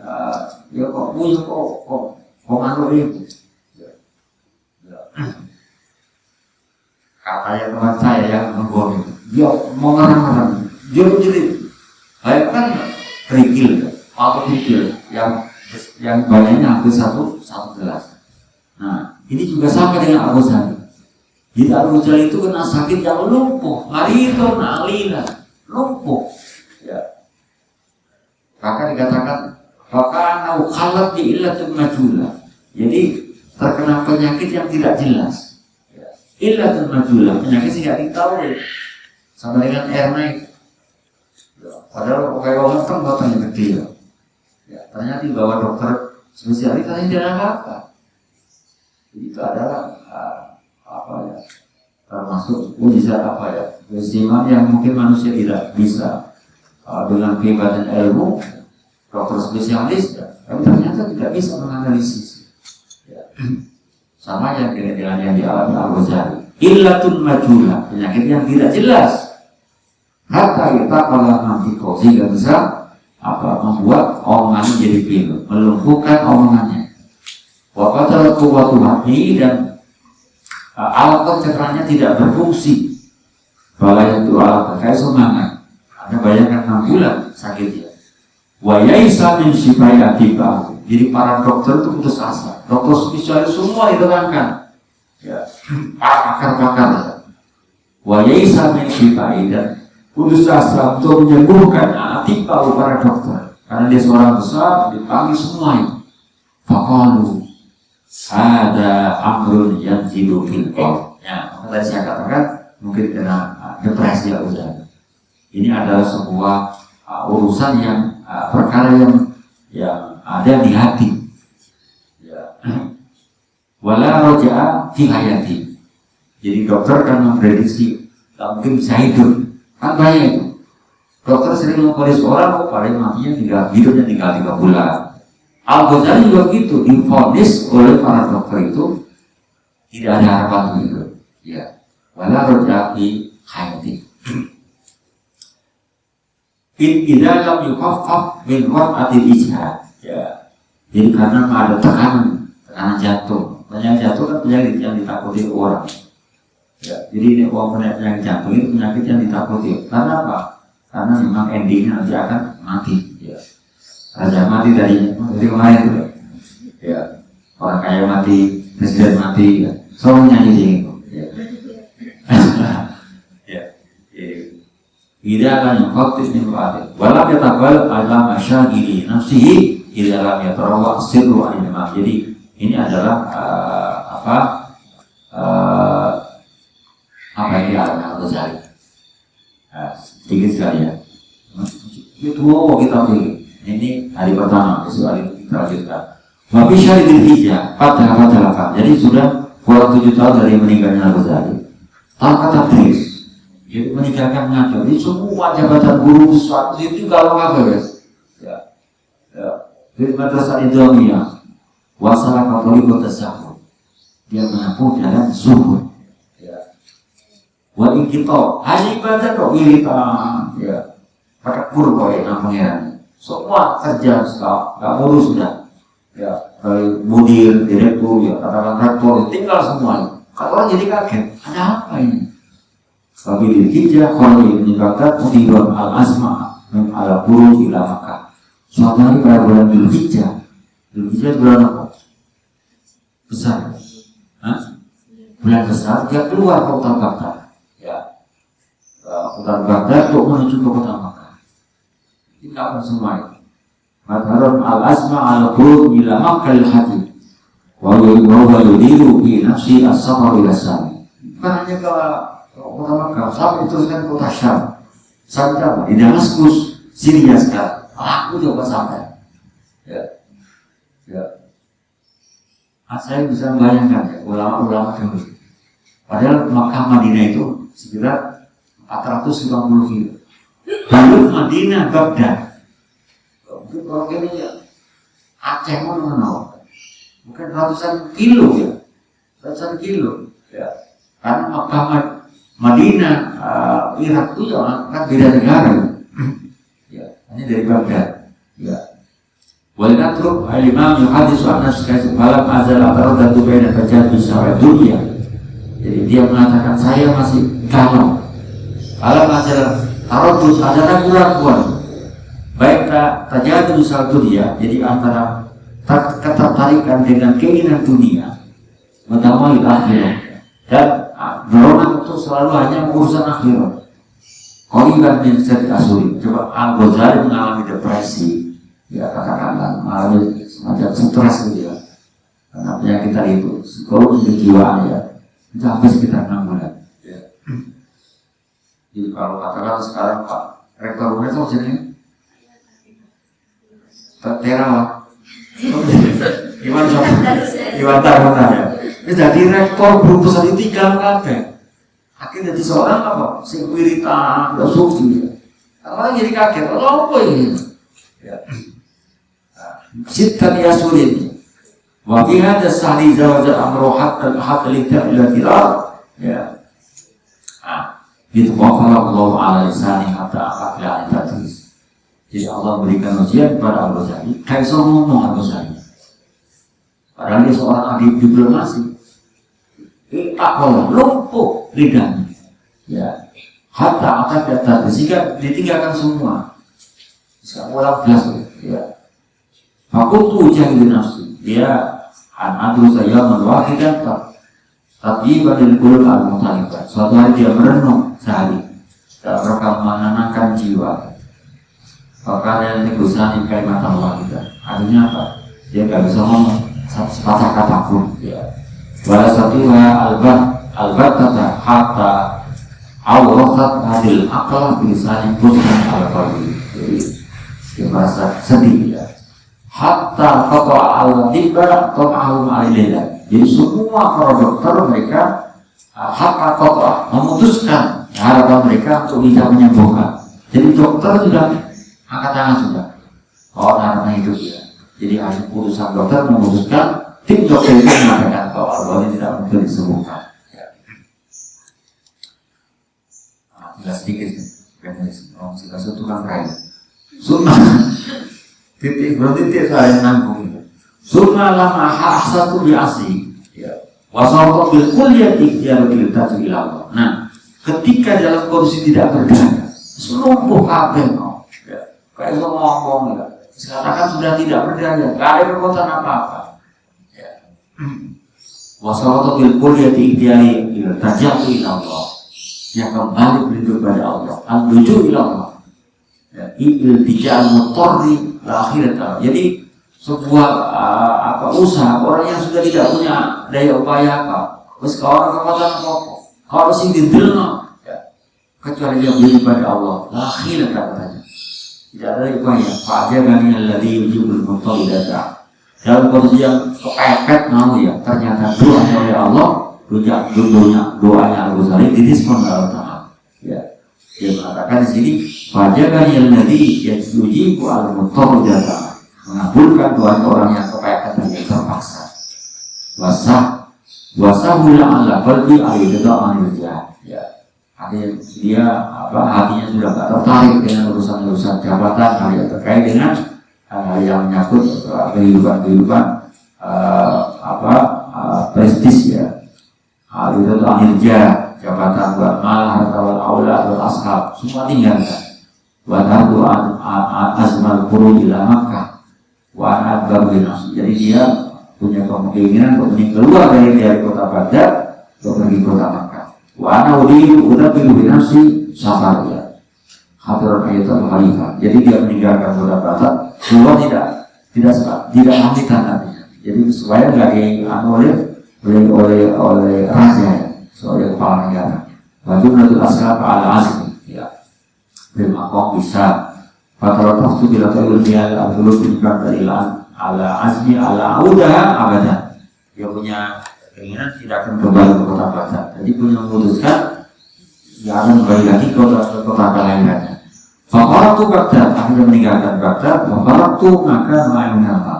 ya kok punya kok anu itu. Katanya teman saya yang menggoreng, dia mau ngarang-ngarang, dia menjadi kayak kan kerikil atau kerikil yang banyaknya hampir satu gelas. Nah, ini juga sama dengan Abu Jahal. Jadi Abu Jahal itu kena sakit yang lumpuh, ngariton, alina, lumpuh. Ya. Maka dikatakan, fakana khalat bi illatin majula. Jadi terkena penyakit yang tidak jelas. Ya. Illatin majula, penyakit yang tidak diketahui. Sama dengan air naik. Ya. Padahal kayak orang kan batangnya gede ya. Ya, ternyata dibawa dokter spesialis katanya tidak apa-apa. Itu adalah apa ya? Termasuk mujizat apa ya? Keistimewaan yang mungkin manusia tidak bisa dengan kehebatan ilmu dokter spesialis, ya, tapi ternyata tidak bisa menganalisis. Ya. Sama yang dengan yang dialami Abu Jahal. Illatun majula, penyakit yang tidak jelas. Hatta kita kalau nanti kosi nggak bisa apa membuat omongannya jadi pilu, melumpuhkan omongannya. Waqatal quwwatu hati dan alat pencernanya tidak berfungsi. Balai itu alat kayak semangat. Anda bayangkan 6 bulan sakitnya. Wa yaisa min shibai atibah. Jadi para dokter itu putus asa. Dokter spesialis semua diterangkan. Ya, pakar-pakar. Wa yaisa min shibai dan putus asa untuk menyembuhkan atibah para dokter. Karena dia seorang besar, dipanggil semua itu. Faqalu ada amrun yang zidu fil qalb. Ya, maka tadi saya katakan mungkin kena depresi ya udah. Ini adalah sebuah urusan yang perkara yang ada di hati. Ya. Wala roja'a fi hayati. Jadi dokter kan memprediksi tak mungkin bisa hidup. Kan banyak itu. Dokter sering memponis orang paling matinya hidupnya tinggal 3 bulan. Al-Ghazali juga gitu, divonis oleh para dokter itu tidak ada harapan hidup. Ya, wala roja'i hayati. idza lam yukhaffaf min waqatil ijhad. Ya. Jadi karena ada tekanan jantung. Penyakit jantung kan penyakit yang ditakuti orang. Ya. Jadi ini penyakit jantung itu penyakit yang ditakuti. Karena apa? Karena memang endingnya nanti akan mati. Ya. Raja mati dari kemarin itu. Ya. Orang kaya mati, presiden mati. Ya. Semuanya nyanyi itu. Ya. Ya. Tidak akan yukhaffif min waqatil. Walam yatabal ala masyagili nafsihi ila lam yatarawwa sirru al-imam. Jadi ini adalah apa yang dialami Al-Ghazali. Sedikit sekali ya. Itu mau kita pilih. Ini hari pertama, besok hari kita lanjutkan. Wabi syahidil hijjah pada. Jadi sudah kurang 7 tahun dari meninggalnya Al-Ghazali. Kata Tris. Jadi meninggalkan ngajar. Jadi semua jabatan guru sesuatu itu kalau apa guys? Ya. Di madrasah Indomia, wasalah katolik tasawuf. Dia menempuh jalan zuhud. Ya. Wali kita hanya ibadah kok iritan. Ya. Pada kurba ya namanya. Semua kerja sekarang, nggak ngurus sudah. Ya. Dari mudir, direktur, ya katakan rektor, tinggal semuanya. Kalau orang jadi kaget, ada apa ini? Wabilil hijjah khalil menyebabkan mudirun al-azma ala buruj ila Makkah. Suatu hari pada bulan Dzulhijjah. Dzulhijjah bulan apa? Besar. Bulan besar dia keluar ke kota Baghdad. Ya. Kota Baghdad untuk menuju ke kota Makkah. Tinggalkan semua itu. Madharun al-azma ala buruj ila Makkah al-hadi. Wa yudiru bi nafsi as-safar ila Syam. Bukan hanya ke kota Makkah, sampai diteruskan kota Syam. Sampai apa? Di Damaskus, Syria sekarang. Aku coba sampai. Ya. Saya bisa membayangkan ya, ulama-ulama dulu. Padahal Makkah Madinah itu sekitar 450 kilo. Lalu Madinah Baghdad. Mungkin kalau ini ya, Aceh mana? Mungkin ratusan kilo ya. Ratusan kilo. Ya. Karena Makkah Madinah, Irak itu ya kan beda negara. Ya, ini dari Baghdad. Ya. Walina truk al-imam yuhadis wa anas kaisa falam azal ataradatu baina tajadus wa dunya. Jadi dia mengatakan saya masih galau. Falam azal taradus ada ragu-raguan. Baik tajadus wa dunya, jadi antara ketertarikan dengan keinginan dunia mendamai akhirat. Dan dorongan itu selalu hanya urusan akhirat. Qoriban min sati asuri. Coba Al-Ghazali mengalami depresi, ya katakanlah mengalami semacam stres gitu ya. Karena penyakit tadi itu, psikologi kejiwaan ya, itu habis sekitar 6 bulan. Ya. Jadi kalau katakan sekarang Pak Rektor UNES itu sini, Terawa, gimana sobat? Gimana ya? Jadi rektor belum bisa ditinggal kabeh. Akhirnya jadi seorang apa? Sing wiritan, gak suci. Orang jadi kaget, apa ini? Ya. Sitan yasurin. Wa fi hadha sahri zawajal amru hatta lillahi ya. Itu wafala Allah ala lisani hatta aqla al-tadris. Jadi Allah berikan ujian kepada Al-Ghazali. Kayak ngomong Al-Ghazali. Padahal dia seorang ahli diplomasi. Apalah lumpuh lidahnya, ya. Hatta akan datang, sehingga ditinggalkan semua. Sekarang ulang belas, ya. Aku tuh jangan nafsu, dia adu saya menwahidan tapi badal kulub al-mutalibah. Suatu hari dia merenung sehari dalam rangka menenangkan jiwa. Karena yang tegusan kalimat Allah kita, artinya apa? Dia nggak bisa ngomong sepatah kata pun, ya. Wala satuha al-battata hatta awratat hadil aqla bilisanin khusnan al-qalbi. Jadi dia merasa sedih ya. Hatta qata al-tibba tamahum al-illah. Jadi semua para dokter mereka hatta qata memutuskan harapan mereka untuk bisa menyembuhkan. Jadi dokter sudah angkat tangan sudah. Oh, harapan hidup ya. Jadi hasil putusan dokter memutuskan, tim dokter itu mengatakan bahwa Allah ini tidak mungkin disembuhkan. Ya. Tinggal sedikit, kan? Kita satu kan Summa titik berarti titik saya nanggung. Summa lama ahsatu bi asli. Ya. Wasawatu bil kulliyati ya bil tajwil. Nah, ketika dalam kondisi tidak berdaya, seluruh kabel no. Ya. Kayak ngomong ya. Sekarang kan sudah tidak berdaya, enggak ada kekuatan apa-apa. Ya. Wasawatu bil kulliyati ya bil tajwil Allah. Yang kembali berlindung pada Allah. Al-luju ila Allah. Ya, iltija'al mutarri akhirat. Jadi sebuah usaha orang yang sudah tidak punya daya upaya apa, terus kalau kekuatan apa, kalau sing didelno, ya, kecuali dia beli pada Allah. Akhirat katanya. Tidak ada upaya. Fa'ajabani alladhi yujibul mutarri data. Dalam kondisi yang kepepet mau ya, ternyata doa oleh Allah, doanya Al-Ghazali direspon oleh Allah Ta'ala. Ya. Dia mengatakan di sini fajagan yang tadi yang yujibu al-mutar jasa, mengabulkan doa orang yang kepepet dan yang terpaksa. Wasah mula Allah pergi ayat doa ya. Dia hatinya sudah tak tertarik dengan urusan jabatan yang terkait dengan yang menyangkut kehidupan prestis ya. Ayat doa jabatan buat mal, harta wal aulad wal ashab semua tinggalkan. Wa tardu azmal qurun ila Makkah wa adbar binafsi. Jadi dia punya keinginan untuk keluar dari kota Baghdad untuk pergi kota Makkah. Wa ana udah binafsi safar ya. Hadir ayatul khalifah. Jadi dia meninggalkan kota Baghdad, keluar tidak pamitan artinya. Jadi supaya enggak oleh raja ya. Soalnya kepala negara. Wajib menurut ashab al-azmi ya. Bermakam bisa Fatrat waktu bila ta'ul dia al-dulus binkan dari ala azmi ala audah abadan. Dia punya keinginan tidak akan kembali ke kota Baghdad. Jadi punya memutuskan dia akan kembali lagi ke kota kelahirannya. Fakaratu Baghdad, akhirnya meninggalkan Baghdad. Fakaratu maka ma'inama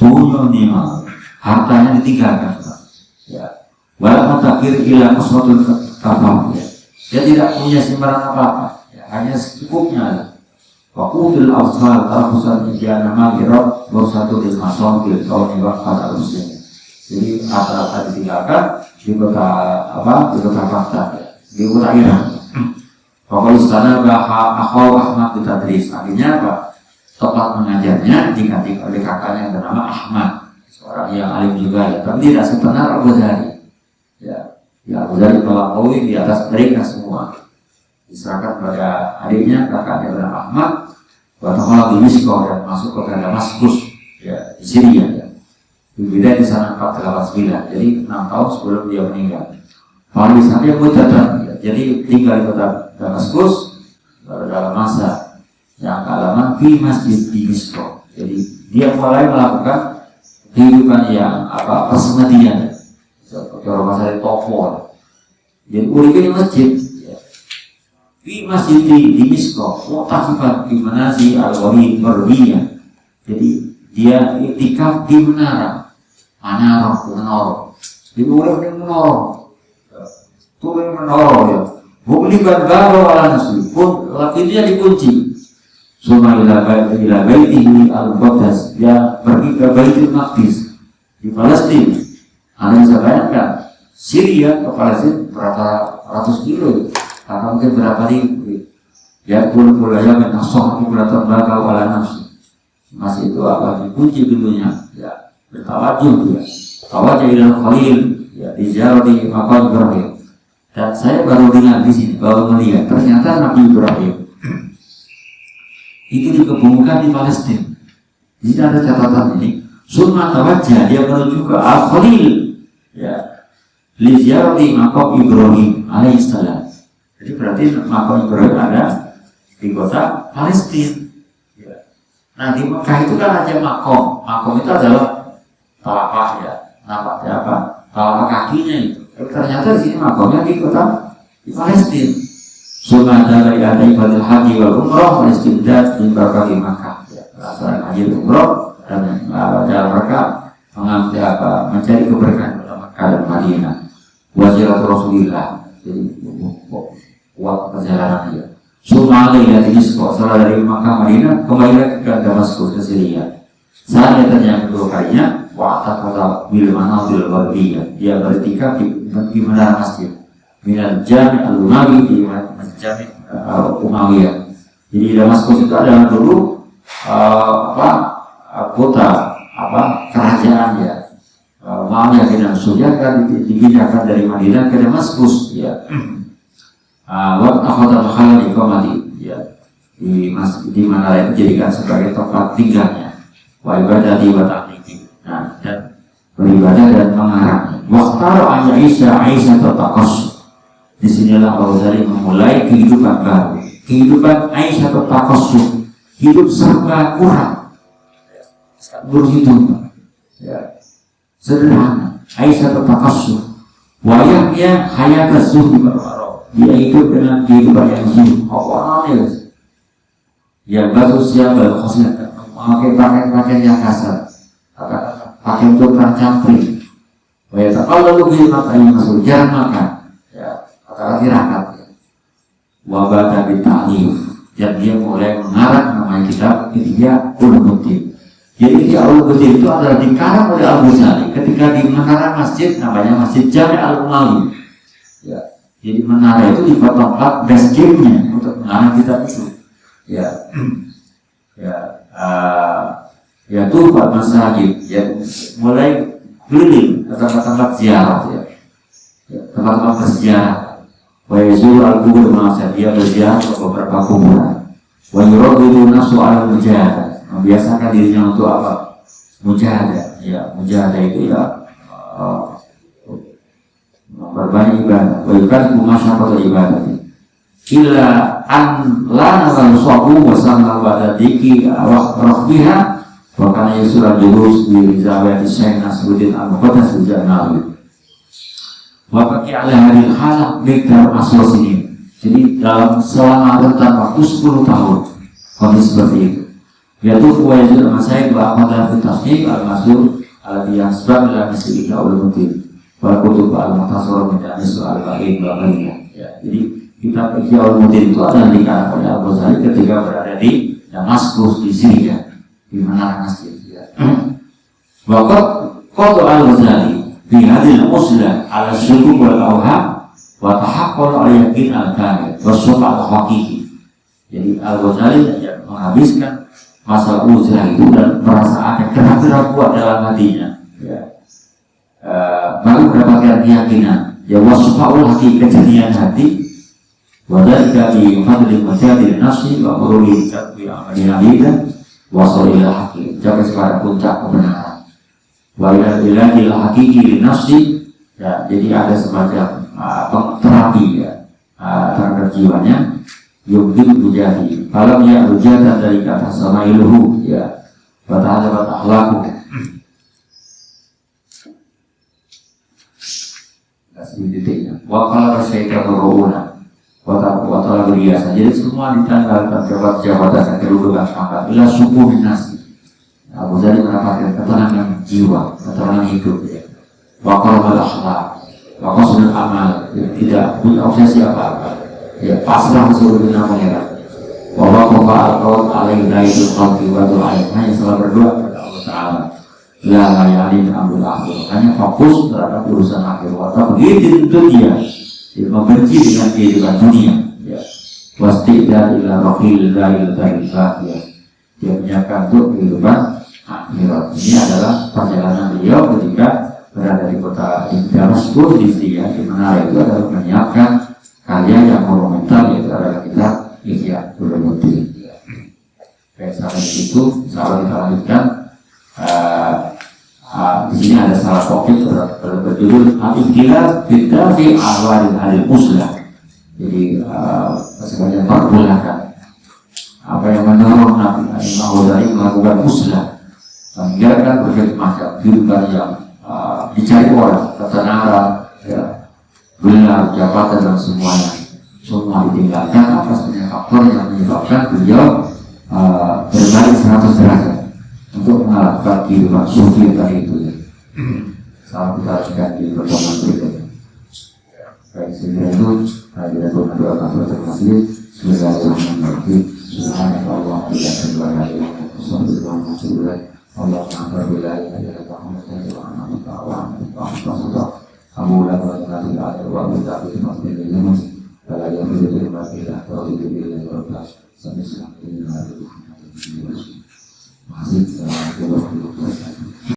punya nima, hartanya ditinggalkan ya. Walau takir ila musnatul kafam ya. Dia tidak punya simpangan apa-apa ya, hanya secukupnya. Waqudul awsal al-husal ijana magirab bersatu di masom di tahun pada muslim. Jadi apa ditinggalkan di kota Baghdad ya, di kota Irak. Pokoknya istana Akhau Ahmad ditadris. Akhirnya apa? Tempat mengajarnya diganti oleh kakaknya yang bernama Ahmad, seorang yang alim juga ya, tapi tidak sebenar Al-Ghazali. Ya Ghazali melampaui di atas mereka semua. Diserahkan pada adiknya, kakaknya bernama Ahmad. Bahkan di Miskoh dan masuk ke Damaskus ya, di Syria ya. Berbeda di sana 489. Jadi 6 tahun sebelum dia meninggal. Kalau di sana dia mutadab ya. Jadi tinggal di kota Damaskus dalam masa yang agak lama di masjid di Miskoh. Jadi dia mulai melakukan kehidupan yang persemedian. Kalau masalah toko, jadi urip di masjid, ya. Di masjid di Miskoh, mu'takifan di manazil al-wali marbiyah. Jadi dia itikaf di menara, menara. Jadi urip di menara, turun menara ya. Bukan baru ala nasi, pun lakinya dikunci. Suma ila baitihi al-Qudus, dia pergi ke Baitul Maqdis di Palestina. Anda bisa bayangkan Syria ke Palestina berapa ratus kilo, atau mungkin berapa ribu. Ya pulau-pulau menasong ibulatan bakal ala nafsi. Masih itu dikunci pintunya. Ya bertawajuh ya. Tawajuh ilal khalil ya diziarah di makam Ibrahim. Dan saya baru dengar di sini, baru melihat ternyata Nabi Ibrahim itu dikebumikan di Palestina. Di sini ada catatan ini. Summa tawajjah, dia menuju ke Al-Khalil ya, li ziarati maqam Ibrahim alaihissalam. Jadi berarti maqam Ibrahim ada di kota Palestina ya. Nah di Mekah itu kan aja makom itu adalah telapak ya, nampaknya apa, telapak kakinya itu. Tapi ternyata di sini makomnya di kota di Palestina. Sunat dari ada ibadah haji wal umroh istibdad di berbagai Makkah ya, pelaksanaan haji dan umroh dan dalam mereka mengambil mencari keberkahan dan Madinah, wajirat Rasulullah. Jadi kuat perjalanan dia. Sumali dari Miskoh, setelah dari Makkah Madinah kembali ke Damaskus ke Syria. Saat datang yang kedua kalinya, wa'atak kata bilmana bil wardiyah, dia bertikaf di menara masjid, minal Jami' al-Umawi di Jami' Umayyah. Jadi Damaskus itu adalah dulu kota kerajaan ya. Umayyah bin Suja kan dipindahkan dari Madinah ke Damaskus ya. Waktu akhwat al-khalal iqamati ya, di mana itu dijadikan sebagai tempat tinggalnya, wa ibadati wa ta'liqi, nah, dan beribadah dan mengarang. Waqtaru an Aisyah taqass. Disinilah Al-Ghazali memulai kehidupan baru, kehidupan Aisyah taqass, hidup serba kurang, berhidup ya, sederhana. Aisyah taqass, wayahnya hayat az-zuhd, dia hidup dengan kehidupan yang zuhud. Awalnya yang bagus yang berkhasiat, memakai pakaian yang kasar, pakai tukang campring, kalau lalu mata yang masuk jangan makan, ya kata tirakat, wabah dari ta'lif, dan dia mulai mengarang namanya kitab Ihya Ulumuddin. Jadi Ihya Ulumuddin itu adalah dikarang oleh Al-Ghazali ketika di menara masjid namanya Masjid Jami' Al-Umawi. Ya. Jadi menara itu dipotong base game-nya untuk mengarang kitab itu. Ya, ya Tuhfat Masajid, ya mulai keliling ke tempat-tempat ziarah, ya, tempat-tempat bersejarah. Wa yazuru al-qubur ma'asad, dia berziarah ke beberapa kuburan. Wa yurabbitu nafsu al-mujahadah, membiasakan dirinya untuk apa? Mujahadah, ya mujahadah itu ya berbanyak ibadah, berikan masyarakat ibadah. Illa an la nazal sabu wa sanna badadiki wa rafiha wa kana yusra jurus bi rizawati Syekh Nasruddin al-Muqaddas al-Janawi. Wa baqi ala hadil halaq bikar aswas ini. Jadi dalam selama rentang waktu 10 tahun kondisi seperti itu. Yaitu wajib masail wa aqdar fi tasnif al-masdur alladhi yasbab ila misli Ihya Ulumuddin. Wa kutub al-mutasawwir min al-misl al-ba'id wa ghairiha. Ya, jadi kitab Ihya Ulumuddin itu adalah dikarang oleh Al-Ghazali ketika berada di Damaskus di Syria, di menara masjid. Waqad qada Al-Ghazali fi hadhihi al-usla ala syukuk wal awham wa tahaqqul al-yaqin al-kamil wa syukuk al-haqiqi. Jadi Al-Ghazali menghabiskan masa uzlah itu dan merasa ada keraguan dalam hatinya. Ya. Baru mendapatkan keyakinan ya wasfaul hati, kejadian hati, wadalika bi fadli mujadil nafsi wa uruli takwi amalina wa salil haqi, sampai kepada puncak kebenaran. Wa ila ilahil haqiqi li nafsi, ya, jadi ada semacam terapi ya terhadap jiwanya. Yubdil mujadi kalau ya rujatan dari kata sama ilhu ya wa ta'ala akhlaqu. Wakala rasyaitan berhubungan Watala berhiasan. Jadi semua ditanggalkan jabatan dan kedudukan pangkat bila suku binasi. Abu Ghazali mendapatkan ketenangan jiwa, ketenangan hidup ya. Wakala berakhlak, wakala sudah amal, tidak punya obsesi apa-apa ya, pasrah seluruh dunia mengira. Wawaqafa al-qawt alaihi naidul qalbi wa du'ain, hanya salah berdoa kepada Allah Ta'ala. La layani ambil akhir, hanya fokus terhadap urusan akhir. Waktu begitu dunia, membenci dengan kehidupan dunia. Wastiqdal ila rohil dail daillah, ya. Dia menyiapkan untuk kehidupan akhirat. Ini adalah perjalanan beliau ketika berada di kota Damaskus di Syria, di mana itu adalah menyiapkan karya yang monumental, yaitu adalah kitab Ihya Ulumuddin. Baik, sampai itu, insya kita lanjutkan. Di sini ada salah topik berjudul Al-Ikhtilaf Biddafi Ahwadil Hadil Muslah. Jadi sebenarnya pergolakan apa yang mendorong Nabi Imam Ghazali melakukan muslah, meninggalkan berbagai macam kehidupan yang dicari orang, ketenaran, ya, gelar, jabatan dan semuanya, semua ditinggalkan. Apa sebenarnya faktor yang menyebabkan beliau berbalik 100 derajat untuk melakukan kehidupan sufi tadi itu ya. Salam kita lanjutkan di pertemuan berikutnya. Baik, segera itu kita doakan terima kasih. Bismillahirrahmanirrahim. Subhanallah wa bihamdihi Allahumma salli ala Muhammad wa ala alihi wa sahbihi Amu la ilaha illa anta wa bihamdika wa la ilaha illa anta wa bihamdika wa la ilaha illa anta